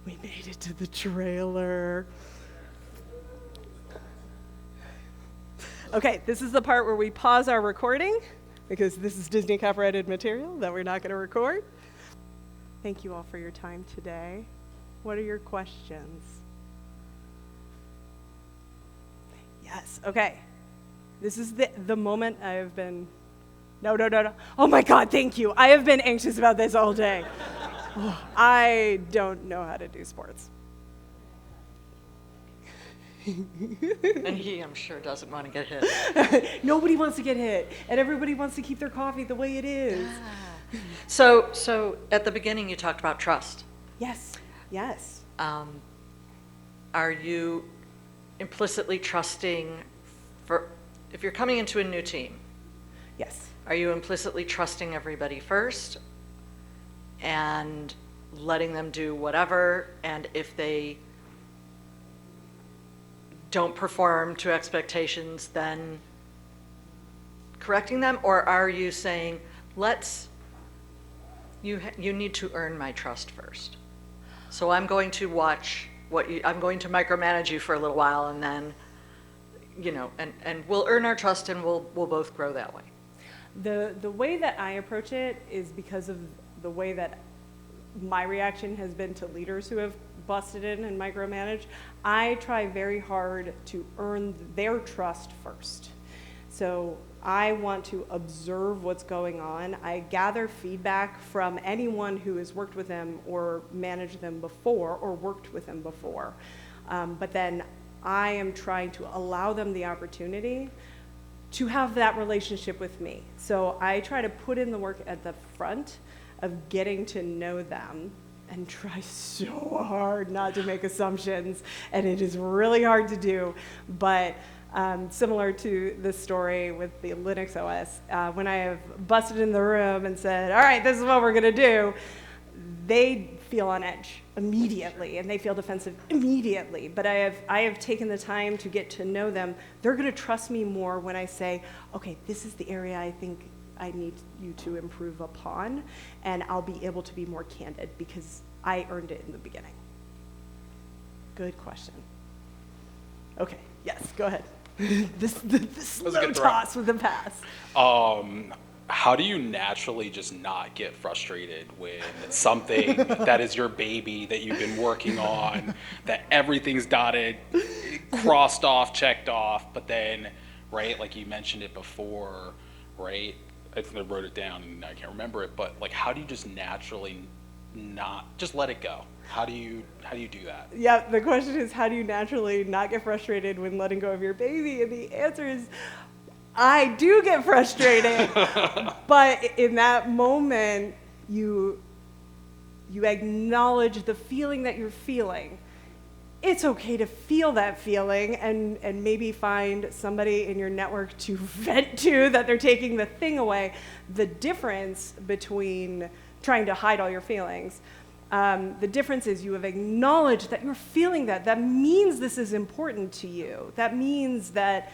We made it to the trailer. Okay, this is the part where we pause our recording because this is Disney copyrighted material that we're not going to record. Thank you all for your time today. What are your questions? Yes, okay. This is the moment I've been, no. Oh my God, thank you. I have been anxious about this all day. I don't know how to do sports. And he, I'm sure, doesn't want to get hit. Nobody wants to get hit, and everybody wants to keep their coffee the way it is. Yeah. So at the beginning you talked about trust. Yes. Are you implicitly trusting if you're coming into a new team? Yes. Are you implicitly trusting everybody first and letting them do whatever, and if they don't perform to expectations, then correcting them? Or are you saying, you need to earn my trust first, so I'm going to watch I'm going to micromanage you for a little while, and then, and we'll earn our trust and we'll both grow that way? The way that I approach it is because of the way that my reaction has been to leaders who have busted in and micromanaged. I try very hard to earn their trust first. So I want to observe what's going on. I gather feedback from anyone who has worked with them or managed them before or worked with them before. But then I am trying to allow them the opportunity to have that relationship with me. So I try to put in the work at the front of getting to know them and try so hard not to make assumptions, and it is really hard to do. But similar to the story with the Linux OS, when I have busted in the room and said, all right, this is what we're gonna do, they feel on edge immediately and they feel defensive immediately. But I have taken the time to get to know them. They're gonna trust me more when I say, okay, this is the area I think I need you to improve upon, and I'll be able to be more candid because I earned it in the beginning. Good question. Okay, yes, go ahead. this slow toss with the pass. How do you naturally just not get frustrated when something that is your baby that you've been working on, that everything's dotted, crossed off, checked off, but then, right, like you mentioned it before, right? I think I wrote it down and I can't remember it, but like, how do you just naturally not just let it go? How do you do that? Yeah, the question is, how do you naturally not get frustrated when letting go of your baby? And the answer is, I do get frustrated. But in that moment, you acknowledge the feeling that you're feeling. It's okay to feel that feeling and maybe find somebody in your network to vent to that they're taking the thing away. The difference between trying to hide all your feelings, the difference is you have acknowledged that you're feeling that. That means this is important to you. That means that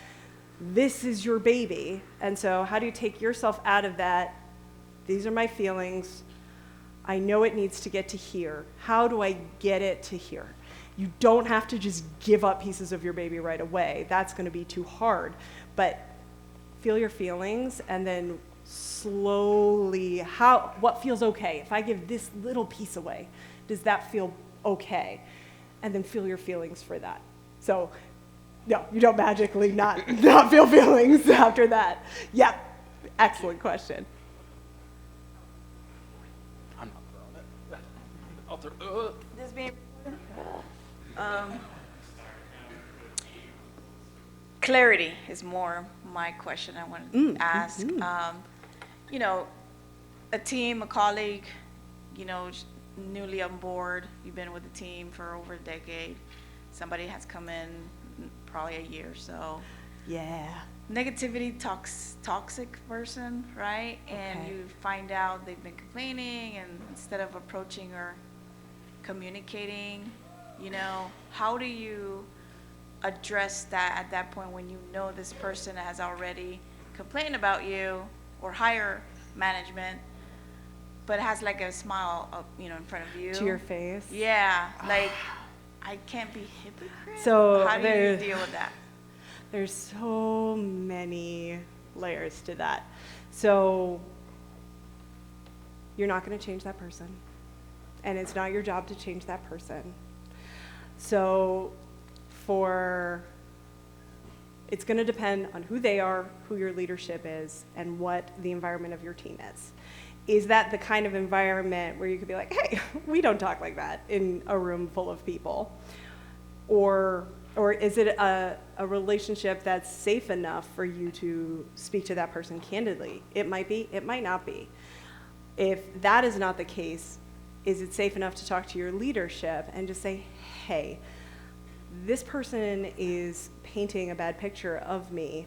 this is your baby. And so how do you take yourself out of that? These are my feelings. I know it needs to get to here. How do I get it to here? You don't have to just give up pieces of your baby right away. That's going to be too hard. But feel your feelings and then slowly, what feels okay? If I give this little piece away, does that feel okay? And then feel your feelings for that. So, no, you don't magically not feel feelings after that. Yeah, excellent question. I'm not throwing it. I'll throw This being clarity is more my question I want to ask. You know, a team, a colleague, you know, newly on board, you've been with the team for over a decade. Somebody has come in probably a year or so. Yeah. Negativity, toxic person, right? And Okay. you find out they've been complaining, and instead of approaching or communicating, you know, how do you address that at that point when you know this person has already complained about you or higher management, but has like a smile up, you know, in front of you? To your face? Yeah, like, I can't be hypocrite. So how do you deal with that? There's so many layers to that. So you're not going to change that person. And it's not your job to change that person. So it's going to depend on who they are, who your leadership is, and what the environment of your team is. Is that the kind of environment where you could be like, hey, we don't talk like that in a room full of people? Or is it a relationship that's safe enough for you to speak to that person candidly? It might be, it might not be. If that is not the case, is it safe enough to talk to your leadership and just say, hey, this person is painting a bad picture of me.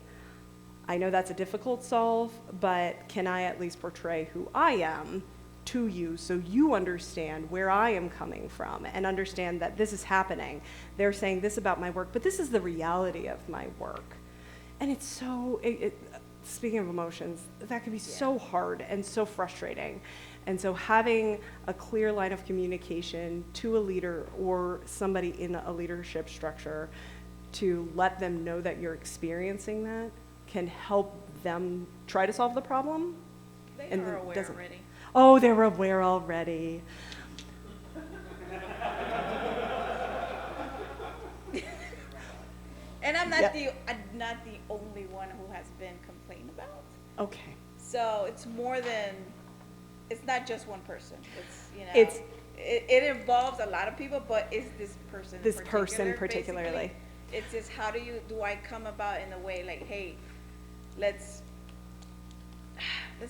I know that's a difficult solve, but can I at least portray who I am to you so you understand where I am coming from and understand that this is happening. They're saying this about my work, but this is the reality of my work. And it's so, speaking of emotions, that can be so hard and so frustrating. And so having a clear line of communication to a leader or somebody in a leadership structure to let them know that you're experiencing that can help them try to solve the problem. They And are then aware doesn't- already. Oh, they're aware already. And I'm not Yep. the only one who has been complained about. Okay. So it's more than, it's not just one person. It's, It's- it involves a lot of people, but it's this person. This person basically. particularly. It's just do I come about in a way like, hey, let's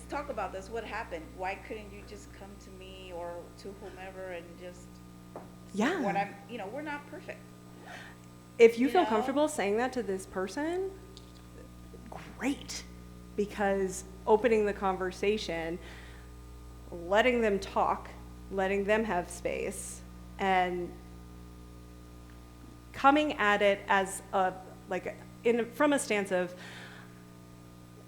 talk about this. What happened? Why couldn't you just come to me or to whomever and just say Yeah. what we're not perfect. If you You feel know? comfortable saying that to this person, great. Because opening the conversation, letting them talk, letting them have space, and coming at it as from a stance of,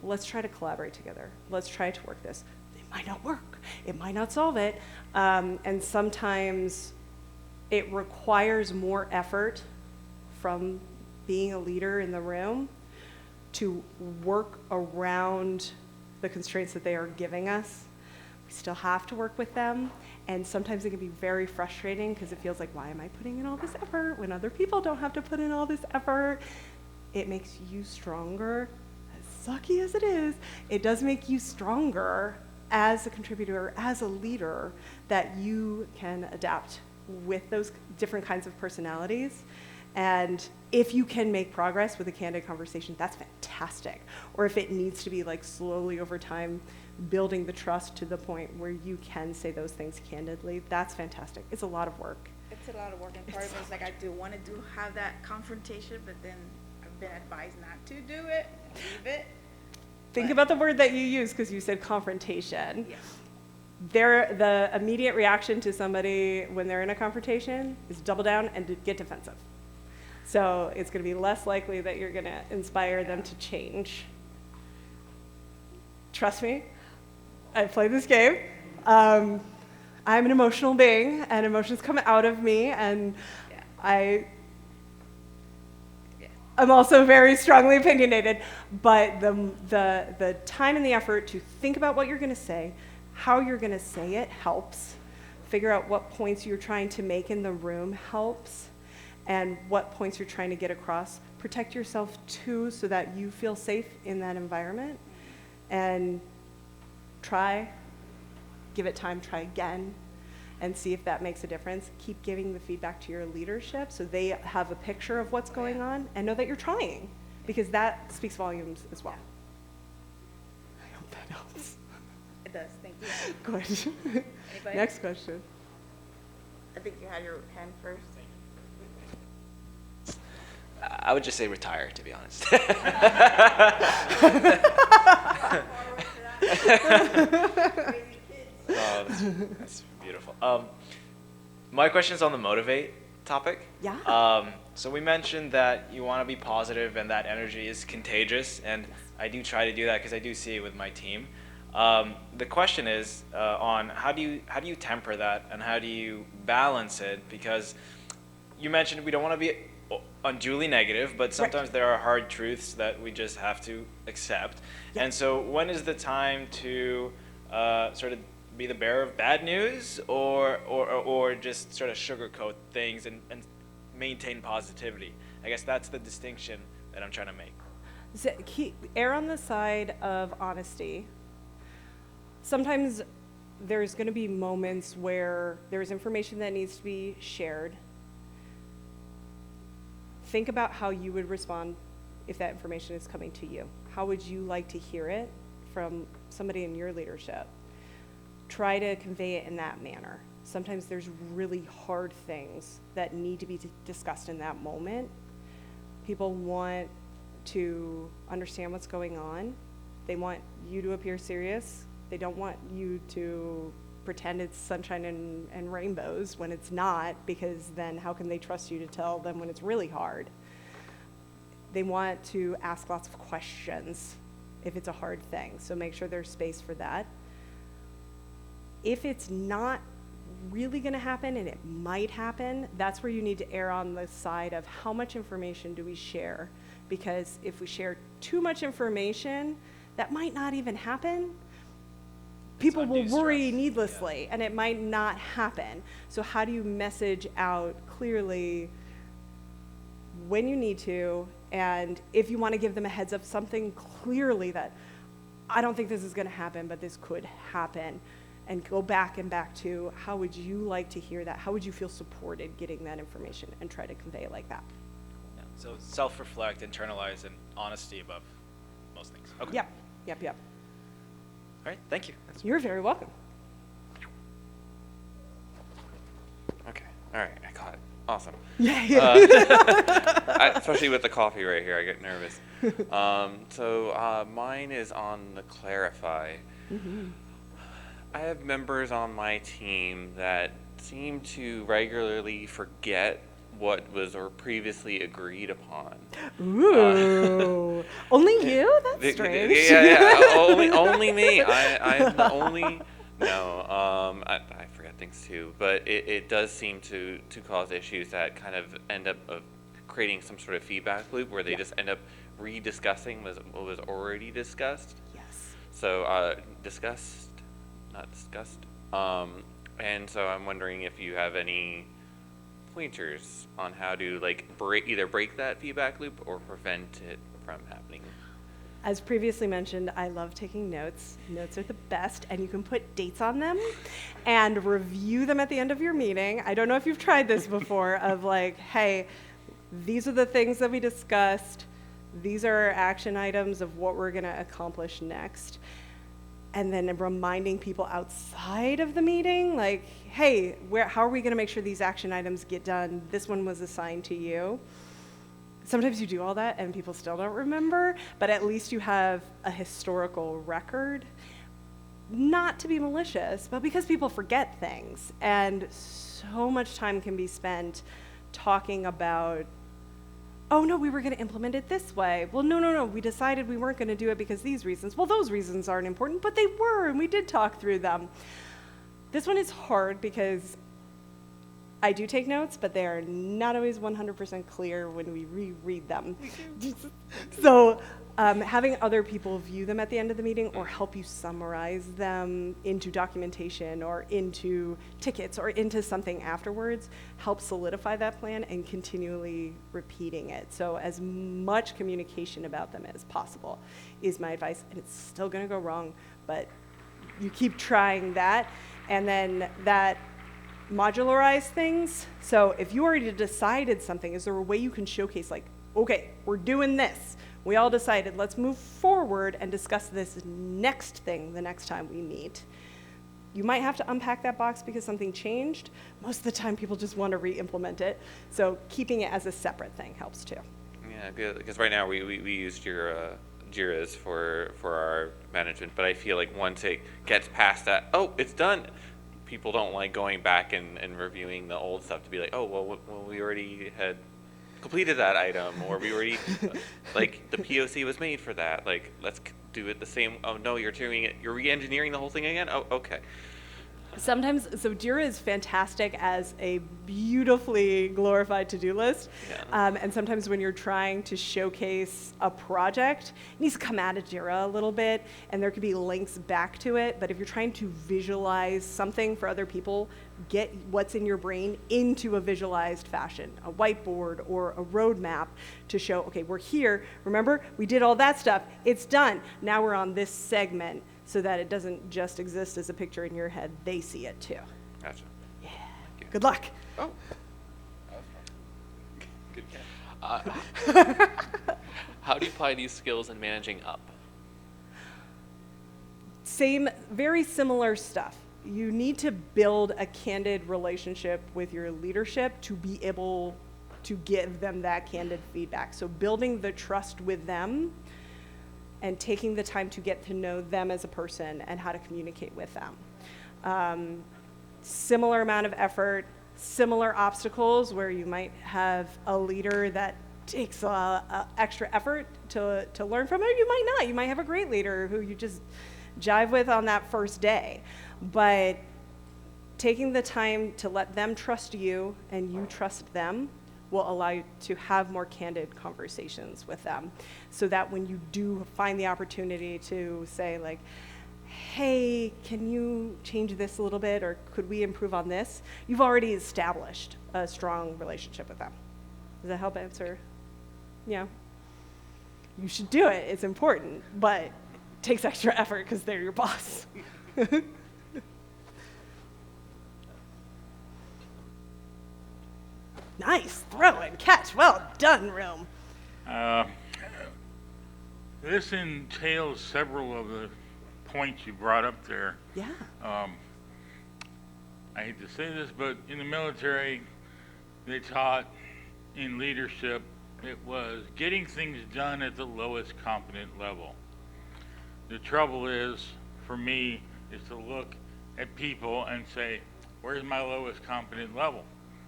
let's try to collaborate together. Let's try to work this. It might not work. It might not solve it. And sometimes it requires more effort from being a leader in the room to work around the constraints that they are giving us. We still have to work with them. And sometimes it can be very frustrating because it feels like, why am I putting in all this effort when other people don't have to put in all this effort? It makes you stronger. As sucky as it is, it does make you stronger as a contributor, as a leader, that you can adapt with those different kinds of personalities. And if you can make progress with a candid conversation, that's fantastic. Or if it needs to be like slowly over time, building the trust to the point where you can say those things candidly, that's fantastic. It's a lot of work. It's a lot of work, and part of it is like I do want to have that confrontation, but then I've been advised not to do it, leave it. Think about the word that you use, because you said confrontation. Yeah. The immediate reaction to somebody when they're in a confrontation is double down and to get defensive. So it's going to be less likely that you're going to inspire them to change. Trust me, I play this game. I'm an emotional being, and emotions come out of me, and Yeah. I'm also very strongly opinionated. But the time and the effort to think about what you're going to say, how you're going to say it helps. Figure out what points you're trying to make in the room helps, and what points you're trying to get across. Protect yourself too, so that you feel safe in that environment. And give it time, try again, and see if that makes a difference. Keep giving the feedback to your leadership so they have a picture of what's going on and know that you're trying, because that speaks volumes as well. I hope that helps. It does, thank you. Good. Anybody? Next question. I think you had your hand first. I would just say retire, to be honest. Oh, that's beautiful. My question is on the motivate topic. Yeah. So we mentioned that you want to be positive and that energy is contagious, and I do try to do that because I do see it with my team. The question is on how do you temper that, and how do you balance it? Because you mentioned we don't want to be unduly negative, but sometimes there are hard truths that we just have to accept. Yeah. And so when is the time to sort of be the bearer of bad news, or just sort of sugarcoat things and maintain positivity? I guess that's the distinction that I'm trying to make. So err on the side of honesty. Sometimes there's going to be moments where there's information that needs to be shared. Think about how you would respond if that information is coming to you. How would you like to hear it from somebody in your leadership? Try to convey it in that manner. Sometimes there's really hard things that need to be discussed in that moment. People want to understand what's going on. They want you to appear serious. They don't want you to pretend it's sunshine and rainbows when it's not, because then how can they trust you to tell them when it's really hard? They want to ask lots of questions if it's a hard thing, so make sure there's space for that. If it's not really going to happen, and it might happen, that's where you need to err on the side of how much information do we share, because if we share too much information, that might not even happen. People will worry needlessly, and it might not happen. So how do you message out clearly when you need to, and if you want to give them a heads up, something clearly that I don't think this is going to happen, but this could happen. And go back to how would you like to hear that? How would you feel supported getting that information, and try to convey it like that. Yeah. So self-reflect, internalize, and honesty above most things. Okay. Yep. All right. Thank you. That's You're very welcome. Okay. All right. I got it. Awesome. Yeah. Especially with the coffee right here, I get nervous. So mine is on the clarify. I have members on my team that seem to regularly forget what was or previously agreed upon. Ooh. Only you? That's strange. Yeah. Only me. I'm the only. No, I forget things too, but it does seem to cause issues that kind of end up creating some sort of feedback loop where they just end up rediscussing what was already discussed. Yes. So discussed, not discussed. And so I'm wondering if you have any pointers on how to either break that feedback loop or prevent it from happening. As previously mentioned, I love taking notes. Notes are the best, and you can put dates on them and review them at the end of your meeting. I don't know if you've tried this before, of hey, these are the things that we discussed. These are our action items of what we're going to accomplish next. And then reminding people outside of the meeting, hey, how are we going to make sure these action items get done? This one was assigned to you. Sometimes you do all that and people still don't remember, but at least you have a historical record. Not to be malicious, but because people forget things. And so much time can be spent talking about, oh no, we were going to implement it this way. Well, no, we decided we weren't going to do it because these reasons. Well, those reasons aren't important, but they were, and we did talk through them. This one is hard because I do take notes, but they are not always 100% clear when we reread them. So having other people view them at the end of the meeting or help you summarize them into documentation or into tickets or into something afterwards helps solidify that plan and continually repeating it. So as much communication about them as possible is my advice. And it's still going to go wrong, but you keep trying that. And then that modularize things. So if you already decided something, is there a way you can showcase okay, we're doing this. We all decided, let's move forward and discuss this next thing the next time we meet. You might have to unpack that box because something changed. Most of the time people just want to re-implement it. So keeping it as a separate thing helps too. Yeah, because right now we use Jira's for our management, but I feel like once it gets past that, oh, it's done, people don't like going back and reviewing the old stuff to be like, oh, well, we already had completed that item, or we already, the POC was made for that. Let's do it the same. Oh, no, you're re-engineering the whole thing again? Oh, okay. Sometimes, so Jira is fantastic as a beautifully glorified to-do list. Yeah. And sometimes when you're trying to showcase a project, it needs to come out of Jira a little bit, and there could be links back to it. But if you're trying to visualize something for other people, get what's in your brain into a visualized fashion, a whiteboard or a roadmap to show, okay, we're here. Remember, we did all that stuff. It's done. Now we're on this segment, so that it doesn't just exist as a picture in your head. They see it too. Gotcha. Yeah. Good luck. Oh. Good. How do you apply these skills in managing up? Same, very similar stuff. You need to build a candid relationship with your leadership to be able to give them that candid feedback. So building the trust with them and taking the time to get to know them as a person and how to communicate with them. Similar amount of effort, similar obstacles where you might have a leader that takes extra effort to learn from, or you might not. You might have a great leader who you just jive with on that first day. But taking the time to let them trust you and you trust them will allow you to have more candid conversations with them, so that when you do find the opportunity to say hey, can you change this a little bit, or could we improve on this, you've already established a strong relationship with them. Does that help answer? Yeah. You should do it, it's important, but takes extra effort because they're your boss. Nice throw and catch. Well done, Room. This entails several of the points you brought up there. Yeah. I hate to say this, but in the military, they taught in leadership, it was getting things done at the lowest competent level. The trouble is, for me, is to look at people and say, where's my lowest competent level?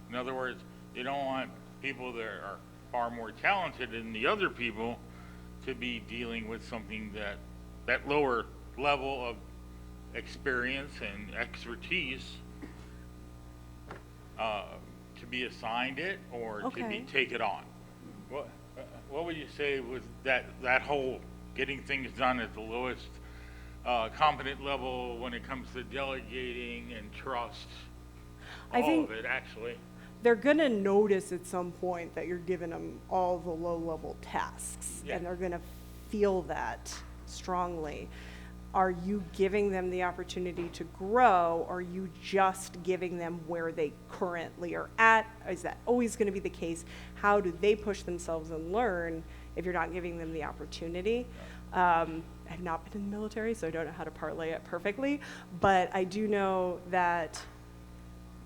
In other words, you don't want people that are far more talented than the other people to be dealing with something that lower level of experience and expertise to be assigned it or to be take it on. What would you say was that whole getting things done at the lowest competent level when it comes to delegating and trust? I think of it, actually. They're going to notice at some point that you're giving them all the low-level tasks, Yeah. and they're going to feel that strongly. Are you giving them the opportunity to grow, or are you just giving them where they currently are at? Is that always going to be the case? How do they push themselves and learn if you're not giving them the opportunity? I've not been in the military, so I don't know how to parlay it perfectly, but I do know that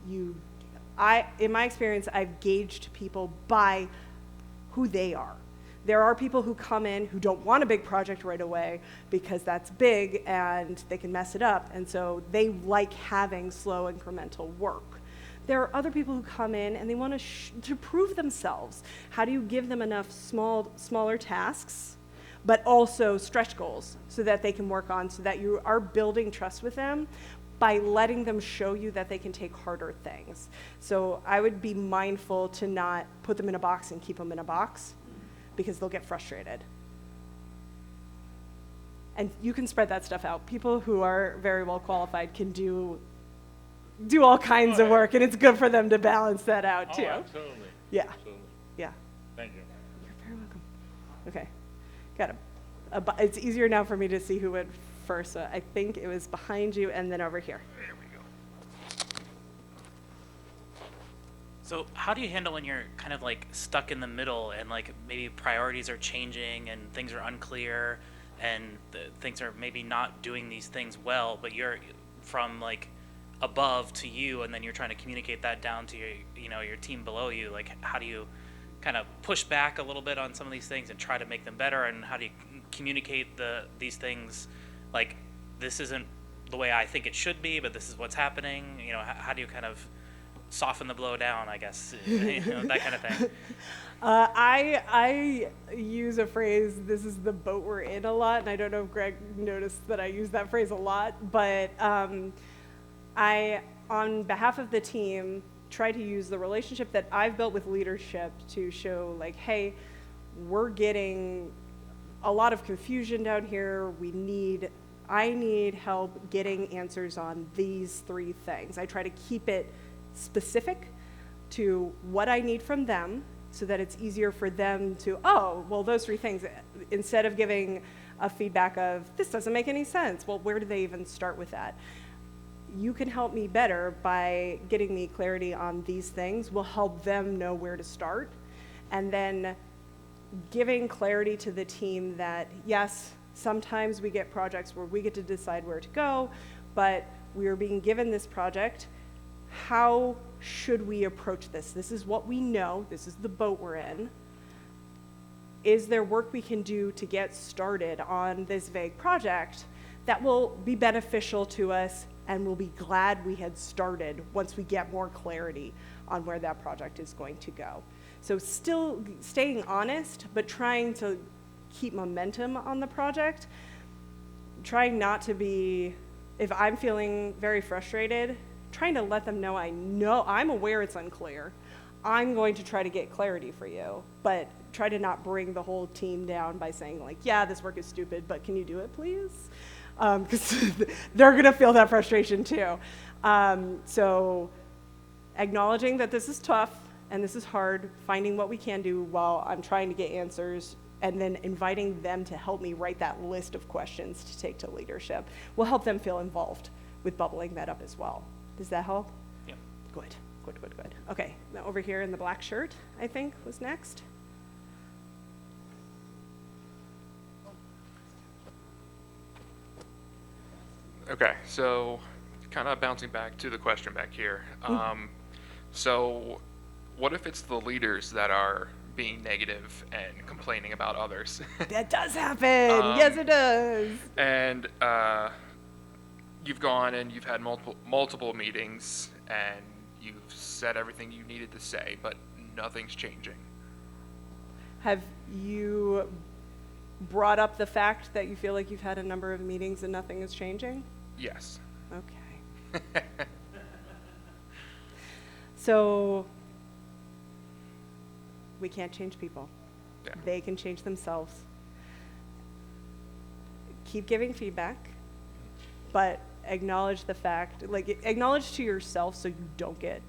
in my experience, I've gauged people by who they are. There are people who come in who don't want a big project right away because that's big and they can mess it up, and so they like having slow incremental work. There are other people who come in and they want to prove themselves. How do you give them enough smaller tasks, but also stretch goals so that they can work on, so that you are building trust with them by letting them show you that they can take harder things. So I would be mindful to not put them in a box and keep them in a box, because they'll get frustrated. And you can spread that stuff out. People who are very well qualified can do all kinds of work, and it's good for them to balance that out too. Oh, absolutely. Yeah. Absolutely. Yeah. Thank you. You're very welcome. Okay. Got it's easier now for me to see who went first. So I think it was behind you and then over here. There we go. So how do you handle when you're kind of like stuck in the middle and like maybe priorities are changing and things are unclear and things are maybe not doing these things well, but you're from like above to you, and then you're trying to communicate that down to your team below you? Like, how do you kind of push back a little bit on some of these things and try to make them better? And how do you communicate these things, like, this isn't the way I think it should be, but this is what's happening? How do you kind of soften the blow down, I guess, that kind of thing? I use a phrase, this is the boat we're in, a lot, and I don't know if Greg noticed that I use that phrase a lot, but I, on behalf of the team, try to use the relationship that I've built with leadership to show, like, hey, we're getting a lot of confusion down here. I need help getting answers on these 3 things. I try to keep it specific to what I need from them so that it's easier for them to, those 3 things, instead of giving a feedback of, this doesn't make any sense. Well, where do they even start with that? You can help me better by getting me clarity on these things will help them know where to start. And then giving clarity to the team that, yes, sometimes we get projects where we get to decide where to go, but we are being given this project. How should we approach this? This is what we know. This is the boat we're in. Is there work we can do to get started on this vague project that will be beneficial to us, and we'll be glad we had started once we get more clarity on where that project is going to go? So still staying honest, but trying to keep momentum on the project. Trying not to be, if I'm feeling very frustrated, trying to let them know I'm aware it's unclear. I'm going to try to get clarity for you, but try to not bring the whole team down by saying, like, yeah, this work is stupid, but can you do it, please? Because they're going to feel that frustration too. So acknowledging that this is tough and this is hard, finding what we can do while I'm trying to get answers and then inviting them to help me write that list of questions to take to leadership will help them feel involved with bubbling that up as well. Does that help? Yep. Good, good, good, good. Okay, now over here in the black shirt, I think, was next. Okay, so kind of bouncing back to the question back here. So what if it's the leaders that are being negative and complaining about others? That does happen. Yes, it does. And you've gone and you've had multiple meetings and you've said everything you needed to say, but nothing's changing. Have you brought up the fact that you feel like you've had a number of meetings and nothing is changing? Yes. Okay. So we can't change people. Yeah. They can change themselves. Keep giving feedback, but acknowledge the fact, like acknowledge to yourself so you don't get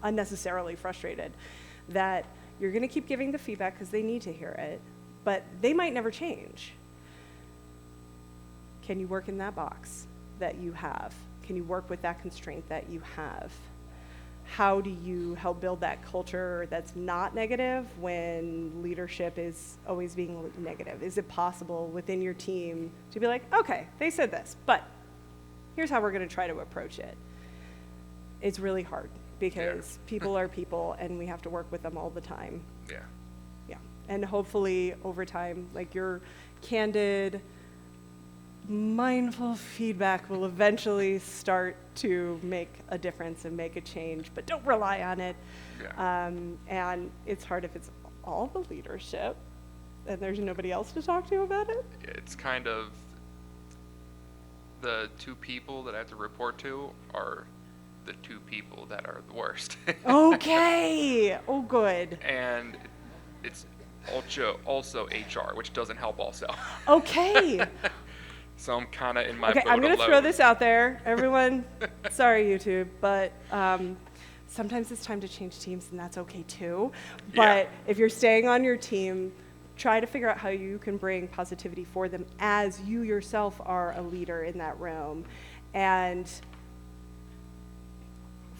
unnecessarily frustrated, that you're going to keep giving the feedback because they need to hear it, but they might never change. Can you work in that box that you have? Can you work with that constraint that you have? How do you help build that culture that's not negative when leadership is always being negative? Is it possible within your team to be like, okay, they said this, but here's how we're going to try to approach it? It's really hard because people are people and we have to work with them all the time. Yeah. Yeah. And hopefully over time, like your candid, mindful feedback will eventually start to make a difference and make a change, but don't rely on it. Yeah. And it's hard if it's all the leadership and there's nobody else to talk to about it. It's kind of the two people that I have to report to are the two people that are the worst. Okay. Oh, good. And it's also HR, which doesn't help also. Okay. So I'm kind of in my Okay, boat I'm going to alone. throw this out there. Everyone, sorry, YouTube, but sometimes it's time to change teams, and that's okay too. But if you're staying on your team, try to figure out how you can bring positivity for them as you yourself are a leader in that room. And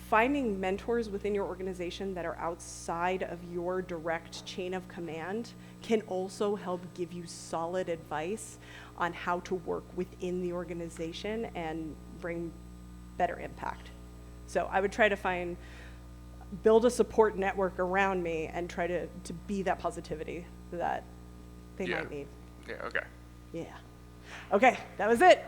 finding mentors within your organization that are outside of your direct chain of command can also help give you solid advice on how to work within the organization and bring better impact. So I would try to build a support network around me and try to be that positivity that they might need. Yeah, okay. Yeah. Okay, that was it.